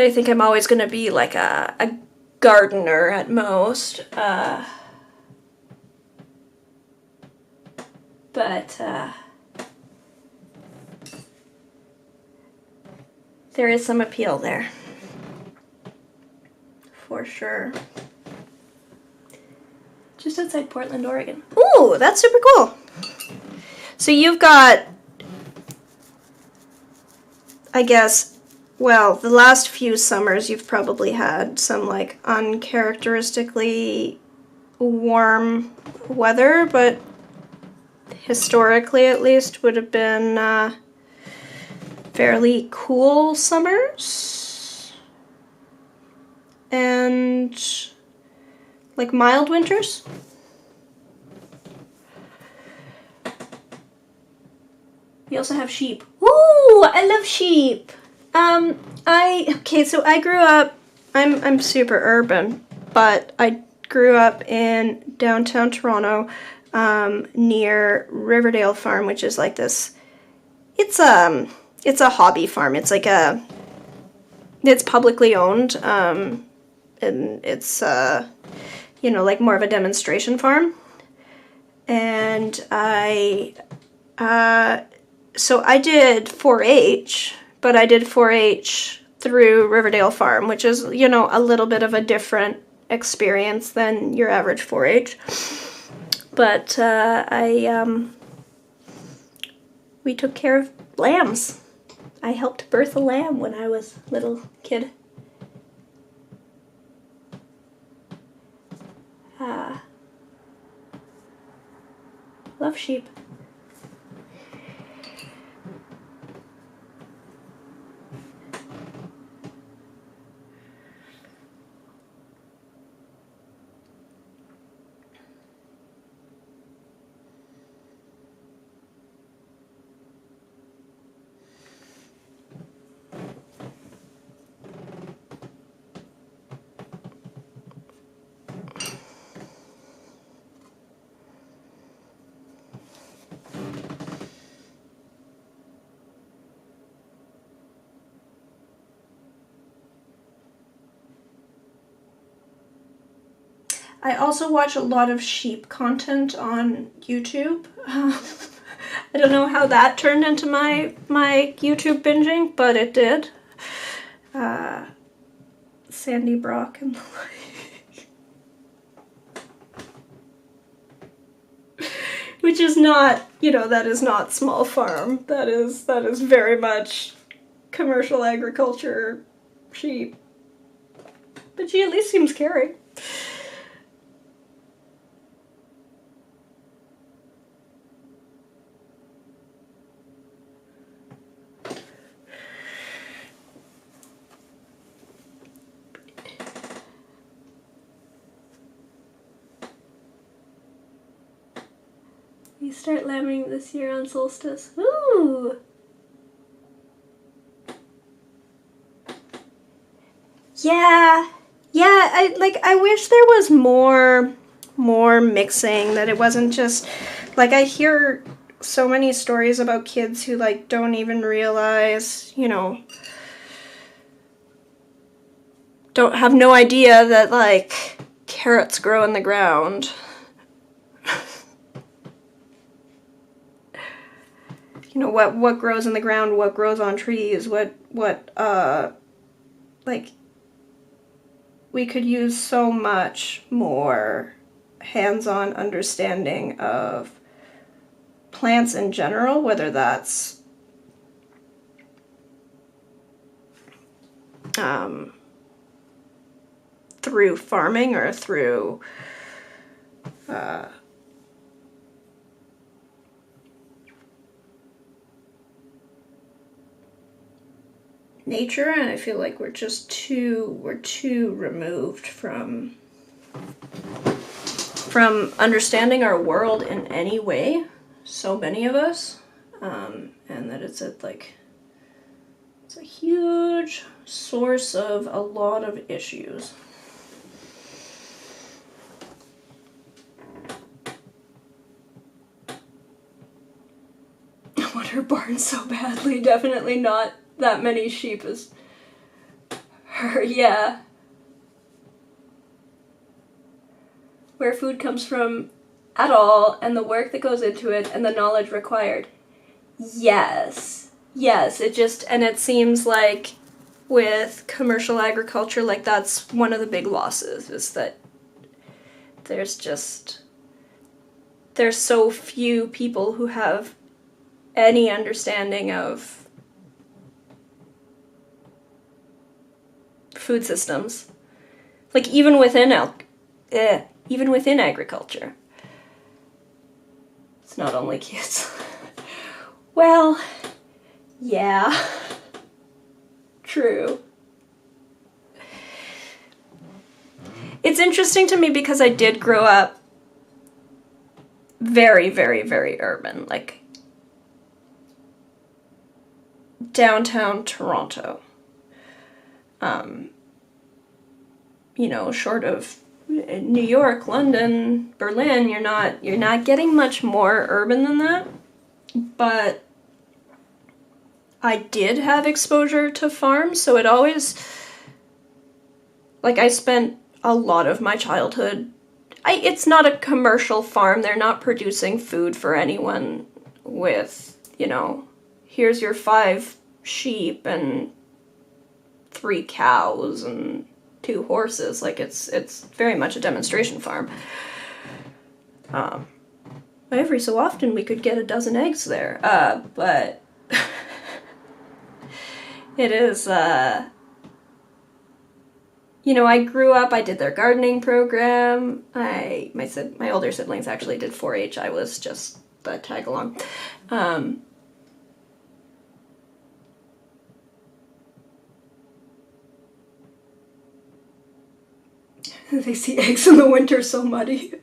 I think I'm always going to be like a gardener at most. But there is some appeal there. For sure. Just outside Portland, Oregon. Ooh, that's super cool. So you've got, I guess, well, the last few summers you've probably had some like uncharacteristically warm weather, but historically at least would have been fairly cool summers and like mild winters. We also have sheep. Ooh, I love sheep. So I grew up, I'm super urban, but I grew up in downtown Toronto, near Riverdale Farm, which is like this, it's a hobby farm. It's like it's publicly owned, and it's, like more of a demonstration farm. And so I did 4-H, but I did 4-H through Riverdale Farm, which is, a little bit of a different experience than your average 4-H. But we took care of lambs. I helped birth a lamb when I was a little kid. Love sheep. I also watch a lot of sheep content on YouTube. I don't know how that turned into my YouTube binging, but it did. Sandy Brock and the like. Which is not, that is not small farm. That is very much commercial agriculture sheep. But she at least seems caring. We start lambing this year on solstice. Ooh! Yeah, I wish there was more mixing, that it wasn't just, like, I hear so many stories about kids who, like, don't even realize, don't have no idea that, like, carrots grow in the ground. What grows in the ground, what grows on trees, what like, we could use so much more hands-on understanding of plants in general, whether that's through farming or through nature, and I feel like we're too removed from understanding our world in any way, so many of us, and that it's a huge source of a lot of issues. I want her barn so badly. Definitely not that many sheep as her, yeah. Where food comes from at all, and the work that goes into it, and the knowledge required. Yes, it seems like with commercial agriculture, like, that's one of the big losses, is that there's so few people who have any understanding of food systems. Like, even within agriculture. It's not only kids. Well, yeah. True. It's interesting to me because I did grow up very, very, very urban, like downtown Toronto. Short of New York, London, Berlin, you're not getting much more urban than that. But I did have exposure to farms, so it always, like, I spent a lot of my childhood, it's not a commercial farm, they're not producing food for anyone with, here's your 5 sheep and 3 cows and 2 horses. Like, it's very much a demonstration farm. Every so often we could get a dozen eggs there, but it is, I grew up, I did their gardening program. My older siblings actually did 4-H. I was just the tag along. They see eggs in the winter so muddy.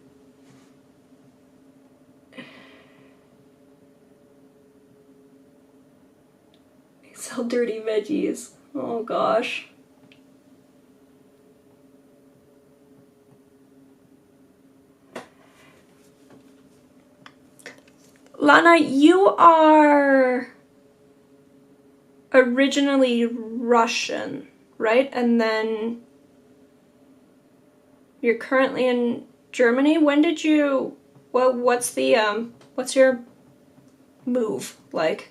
They sell dirty veggies. Oh gosh. Lana, you are originally Russian, right? And then you're currently in Germany. When did you, what's your move like?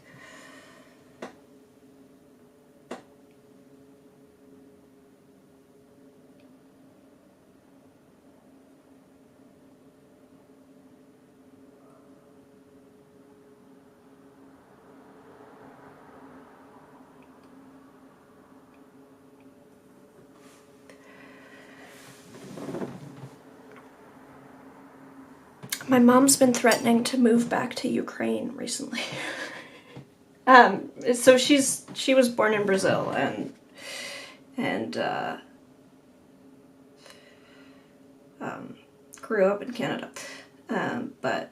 My mom's been threatening to move back to Ukraine recently. So she was born in Brazil and grew up in Canada. But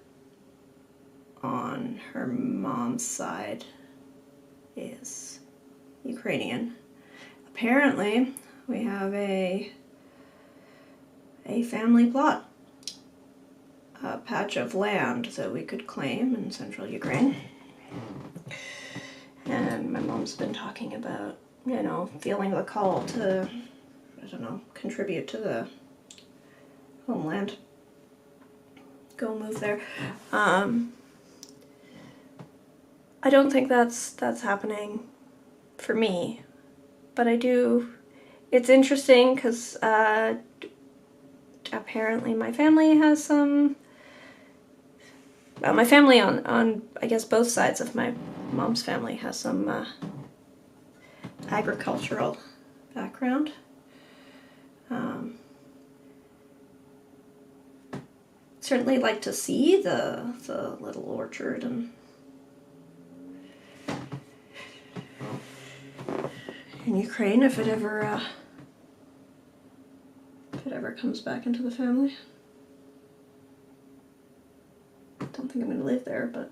on her mom's side is Ukrainian. Apparently, we have a family plot. A patch of land that we could claim in central Ukraine. And my mom's been talking about, feeling the call to, contribute to the homeland. Go move there. I don't think that's happening for me, but I do it's interesting because apparently my family has some, my family on I guess both sides of my mom's family has some agricultural background. Certainly like to see the little orchard and in Ukraine if it ever comes back into the family. Don't think I'm gonna live there, but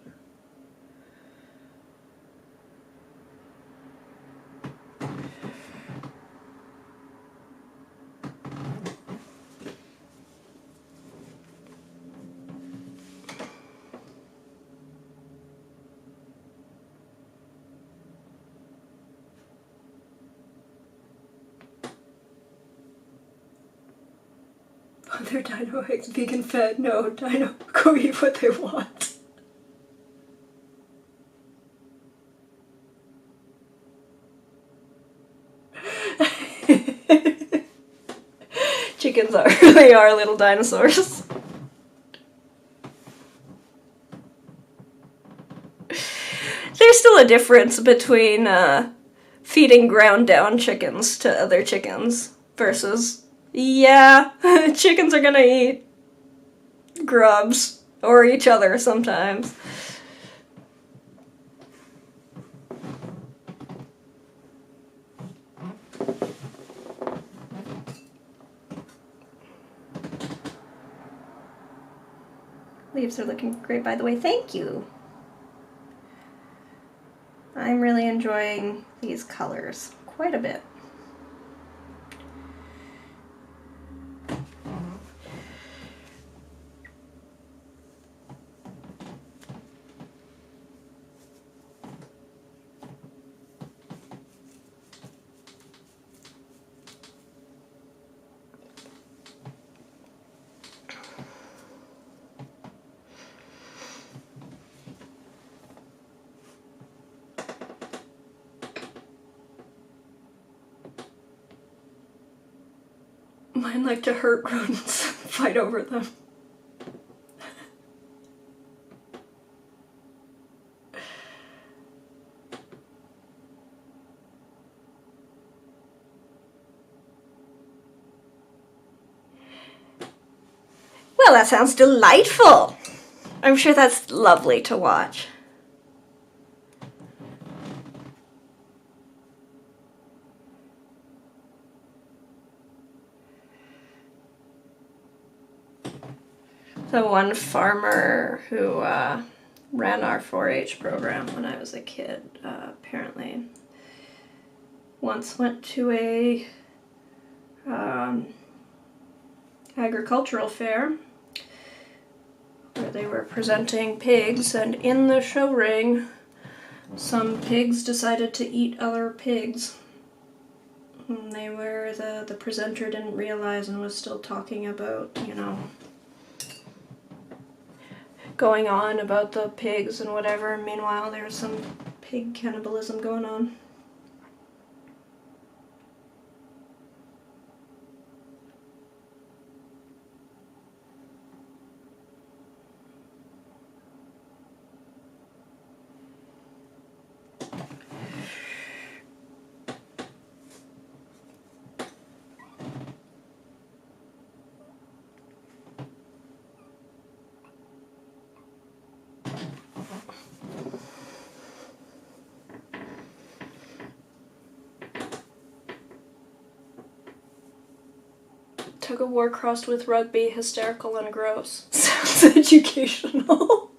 they're dino eggs vegan fed. No, dino go eat what they want. Chickens really are little dinosaurs. There's still a difference between feeding ground down chickens to other chickens versus, yeah, chickens are gonna eat grubs or each other sometimes. Leaves are looking great, by the way. Thank you. I'm really enjoying these colors quite a bit. Mine like to hurt rodents, fight over them. Well, that sounds delightful. I'm sure that's lovely to watch. The one farmer who ran our 4-H program when I was a kid apparently once went to a agricultural fair where they were presenting pigs, and in the show ring some pigs decided to eat other pigs. And they were, the presenter didn't realize and was still talking about, you know, going on about the pigs and whatever. Meanwhile, there's some pig cannibalism going on. Tug of war crossed with rugby, hysterical and gross. Sounds educational.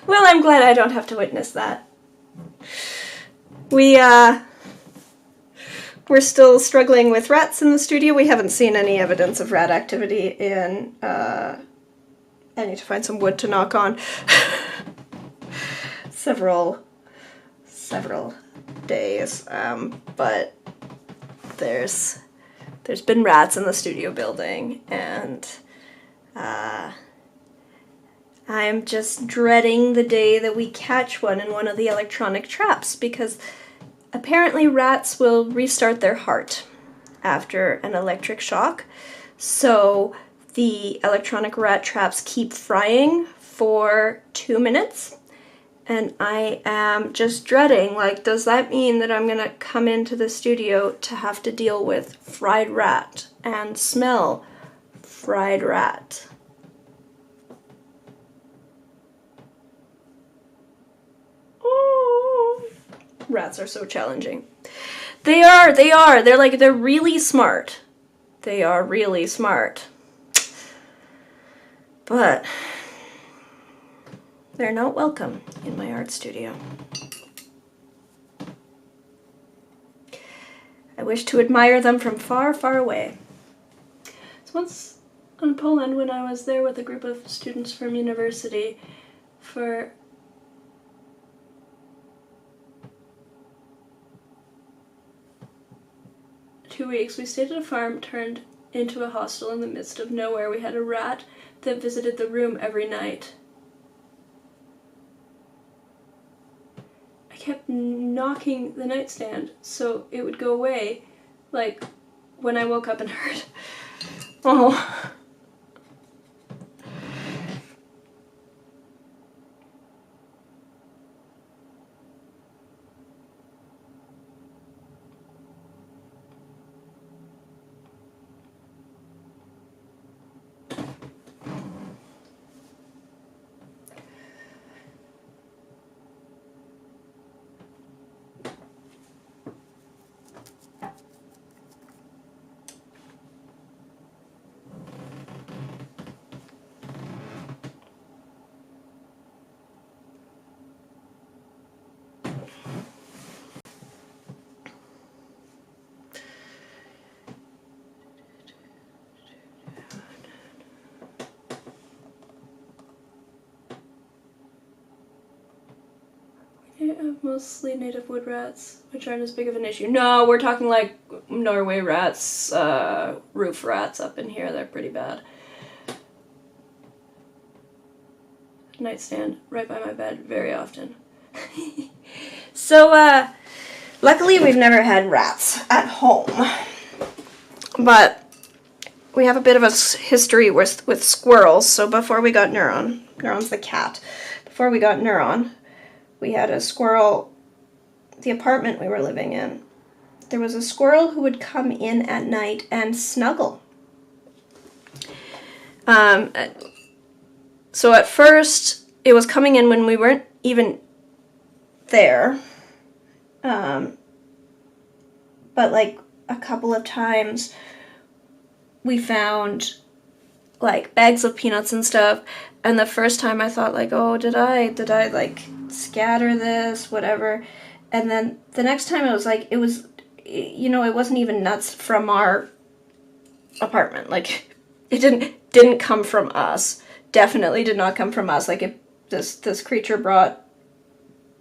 Well, I'm glad I don't have to witness that. We're still struggling with rats in the studio. We haven't seen any evidence of rat activity in, I need to find some wood to knock on. several days, but there's been rats in the studio building, and I'm just dreading the day that we catch one in one of the electronic traps, because apparently rats will restart their heart after an electric shock. So the electronic rat traps keep frying for 2 minutes. And I am just dreading, like, does that mean that I'm gonna come into the studio to have to deal with fried rat and smell fried rat? Oh, rats are so challenging. They are. They're really smart. They are really smart. But they're not welcome in my art studio. I wish to admire them from far, far away. So once in Poland, when I was there with a group of students from university for two weeks, we stayed at a farm turned into a hostel in the midst of nowhere. We had a rat that visited the room every night. I kept knocking the nightstand so it would go away, like when I woke up and heard, oh. Mostly native wood rats, which aren't as big of an issue. No, we're talking like Norway rats, roof rats up in here. They're pretty bad. Nightstand right by my bed very often. So, luckily we've never had rats at home. But we have a bit of a history with squirrels. So before we got Neuron's the cat. Before we got Neuron, we had a squirrel, the apartment we were living in. There was a squirrel who would come in at night and snuggle. So at first, it was coming in when we weren't even there. But like a couple of times, we found like bags of peanuts and stuff. And the first time I thought like, oh, did I like scatter this, whatever. And then the next time it was like, it wasn't even nuts from our apartment. Like, it didn't come from us. Definitely did not come from us. Like, this creature brought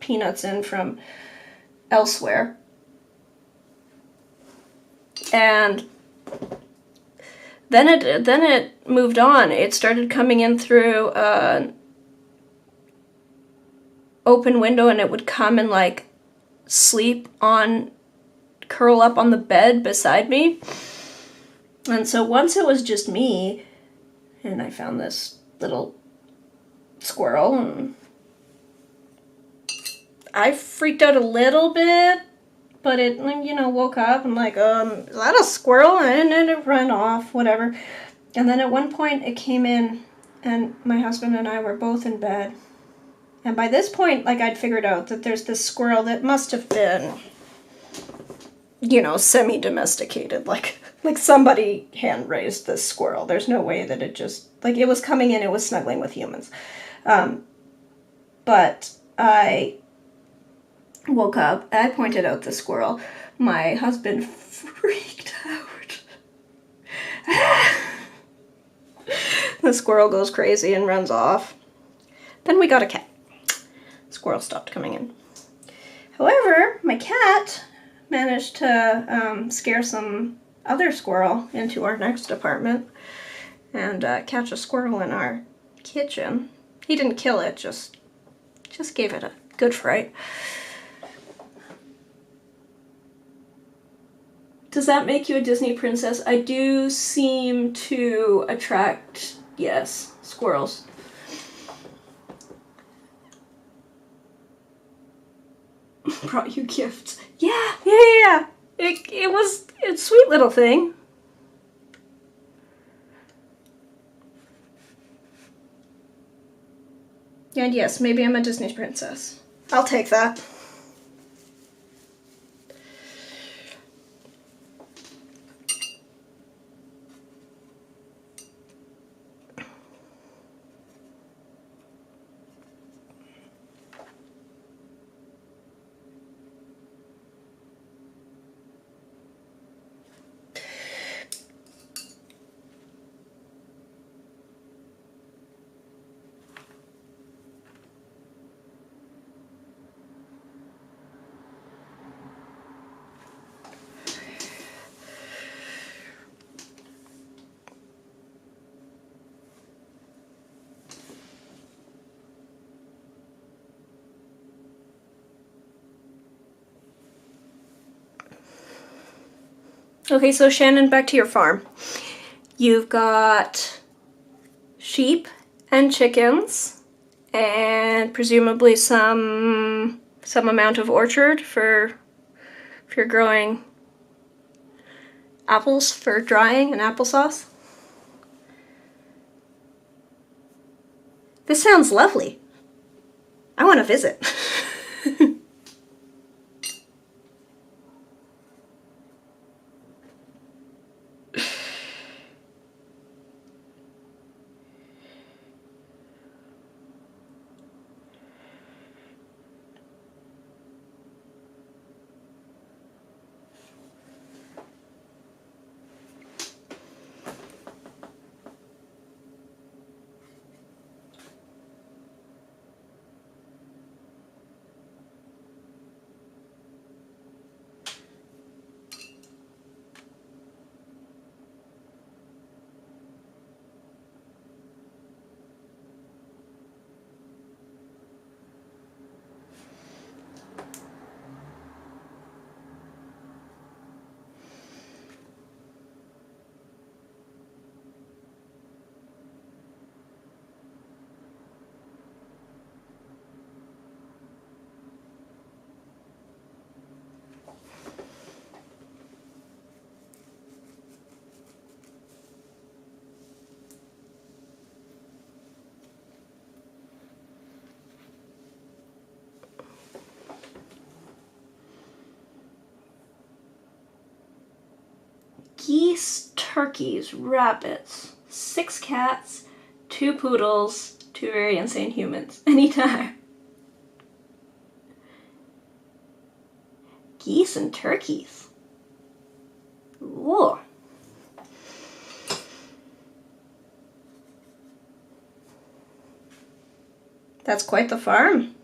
peanuts in from elsewhere. And then it moved on. It started coming in through an open window, and it would come and like curl up on the bed beside me. And so once it was just me, and I found this little squirrel, and I freaked out a little bit, but it, woke up and like, is that a squirrel? And then it ran off, whatever. And then at one point it came in, and my husband and I were both in bed. And by this point, like, I'd figured out that there's this squirrel that must have been, semi-domesticated. Like somebody hand-raised this squirrel. There's no way that it just, like, it was coming in, it was snuggling with humans. But I woke up, I pointed out the squirrel. My husband freaked out. The squirrel goes crazy and runs off. Then we got a cat. Squirrel stopped coming in. However, my cat managed to scare some other squirrel into our next apartment and catch a squirrel in our kitchen. He didn't kill it, just gave it a good fright. Does that make you a Disney princess? I do seem to attract, yes, squirrels. Brought you gifts. Yeah. It's a sweet little thing. And yes, maybe I'm a Disney princess. I'll take that. Okay, so Shannon, back to your farm. You've got sheep and chickens, and presumably some amount of orchard for if you're growing apples for drying and applesauce. This sounds lovely. I want to visit. Geese, turkeys, rabbits, 6 cats, 2 poodles, 2 very insane humans. Anytime. Geese and turkeys. Whoa. That's quite the farm.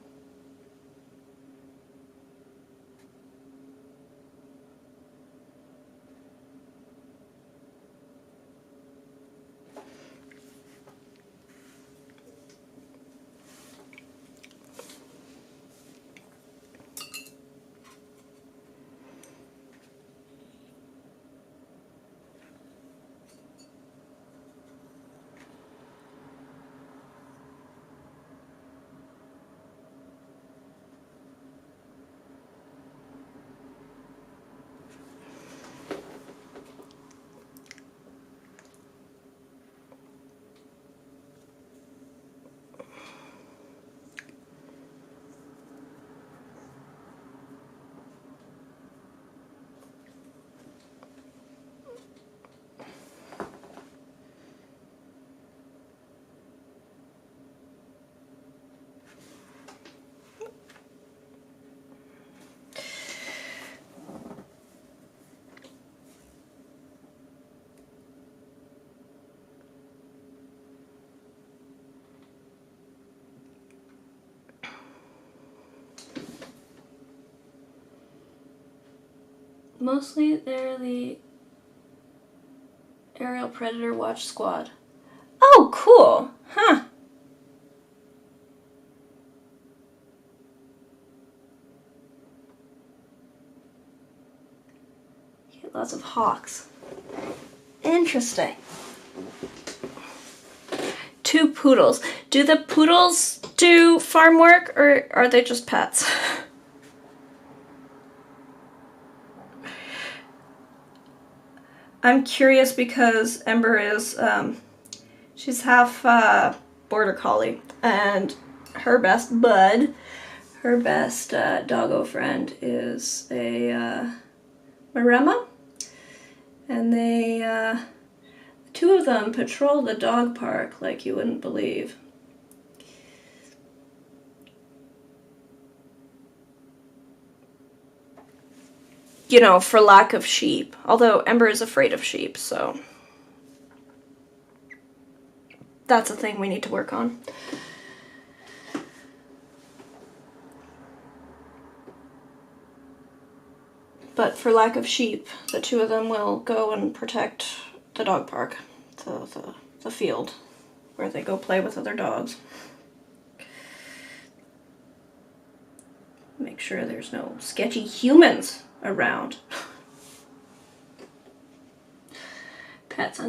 Mostly they're the aerial predator watch squad. Oh, cool. Huh. Lots of hawks. Interesting. 2 poodles. Do the poodles do farm work, or are they just pets? I'm curious because Ember is, she's half Border Collie, and her best bud, her best doggo friend is a Maremma, and they, 2 of them patrol the dog park like you wouldn't believe. You know, for lack of sheep. Although Ember is afraid of sheep, so that's a thing we need to work on. But for lack of sheep, the 2 of them will go and protect the dog park, the field where they go play with other dogs. Make sure there's no sketchy humans around. Pets,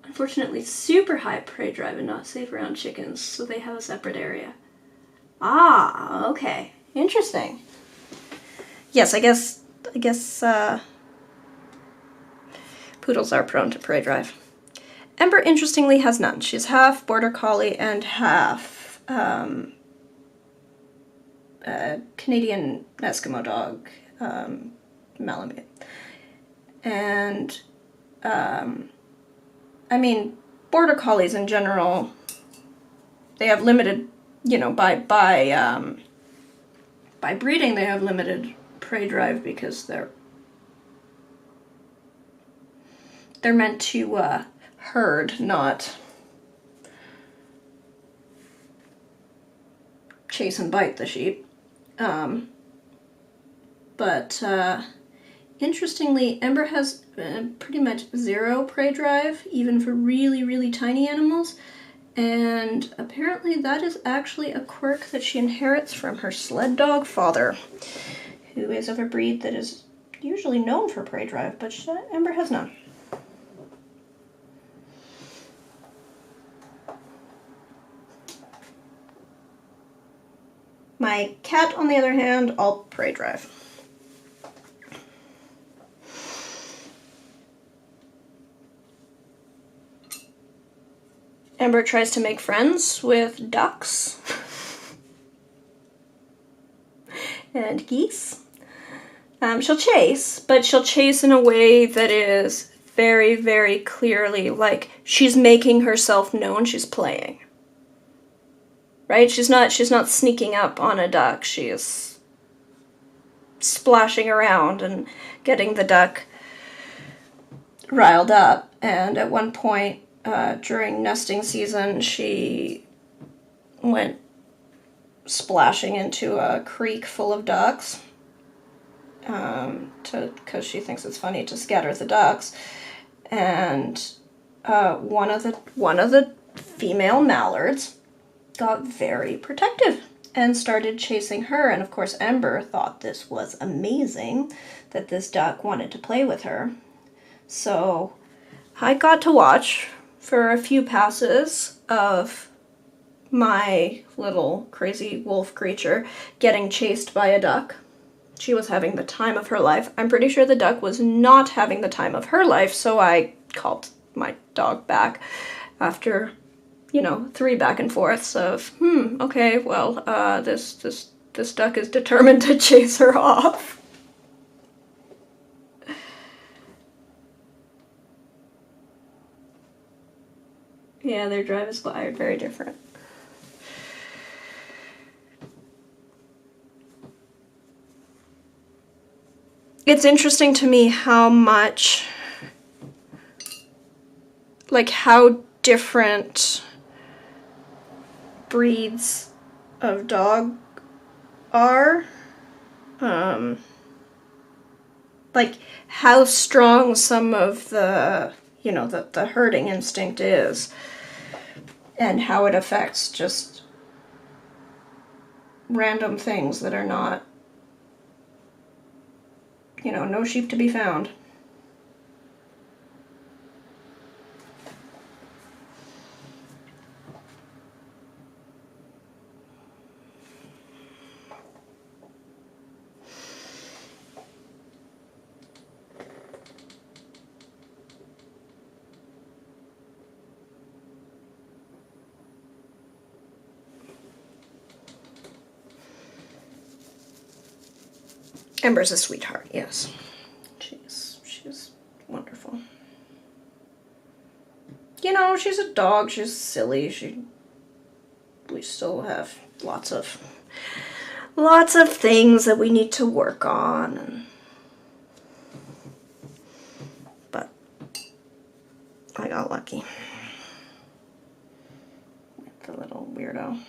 unfortunately, super high prey drive and not safe around chickens, so they have a separate area. Ah, okay. Interesting. Yes, I guess poodles are prone to prey drive. Ember, interestingly, has none. She's half Border Collie and half Canadian Eskimo dog, Malamute. And, I mean, Border Collies in general, they have limited, you know, by breeding, they have limited prey drive because they're meant to herd, not chase and bite the sheep. But interestingly, Ember has pretty much 0 prey drive, even for really, really tiny animals. And apparently that is actually a quirk that she inherits from her sled dog father, who is of a breed that is usually known for prey drive, but Ember has none. My cat, on the other hand, all prey drive. Ember tries to make friends with ducks and geese. She'll chase, but she'll chase in a way that is very, very clearly like she's making herself known, she's playing. Right? She's not sneaking up on a duck. She is splashing around and getting the duck riled up. And at one point during nesting season, she went splashing into a creek full of ducks because she thinks it's funny to scatter the ducks. And one of the female mallards got very protective and started chasing her, and of course Ember thought this was amazing that this duck wanted to play with her. So I got to watch for a few passes of my little crazy wolf creature getting chased by a duck. She was having the time of her life. I'm pretty sure the duck was not having the time of her life, so I called my dog back after 3 back and forths of, okay, well, this duck is determined to chase her off. Yeah, their drive is wired very different. It's interesting to me how much, how different breeds of dog are. How strong some of the, the herding instinct is, and how it affects just random things that are not you know, no sheep to be found. Ember's a sweetheart, yes. She's wonderful. You know, she's a dog, she's silly, we still have lots of things that we need to work on, but I got lucky with the little weirdo.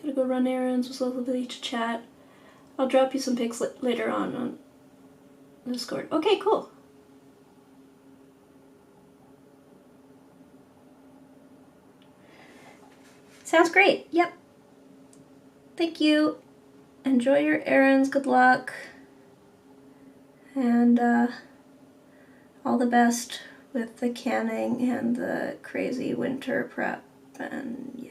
Gotta go run errands with Lovely to chat. I'll drop you some pics later on Discord. Okay, cool. Sounds great. Yep. Thank you. Enjoy your errands. Good luck. And all the best with the canning and the crazy winter prep. And yes.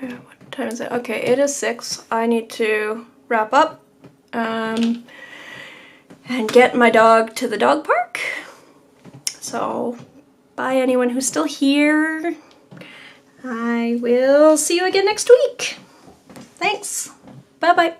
What time is it? Okay, it is 6. I need to wrap up and get my dog to the dog park. So, bye anyone who's still here. I will see you again next week. Thanks. Bye-bye.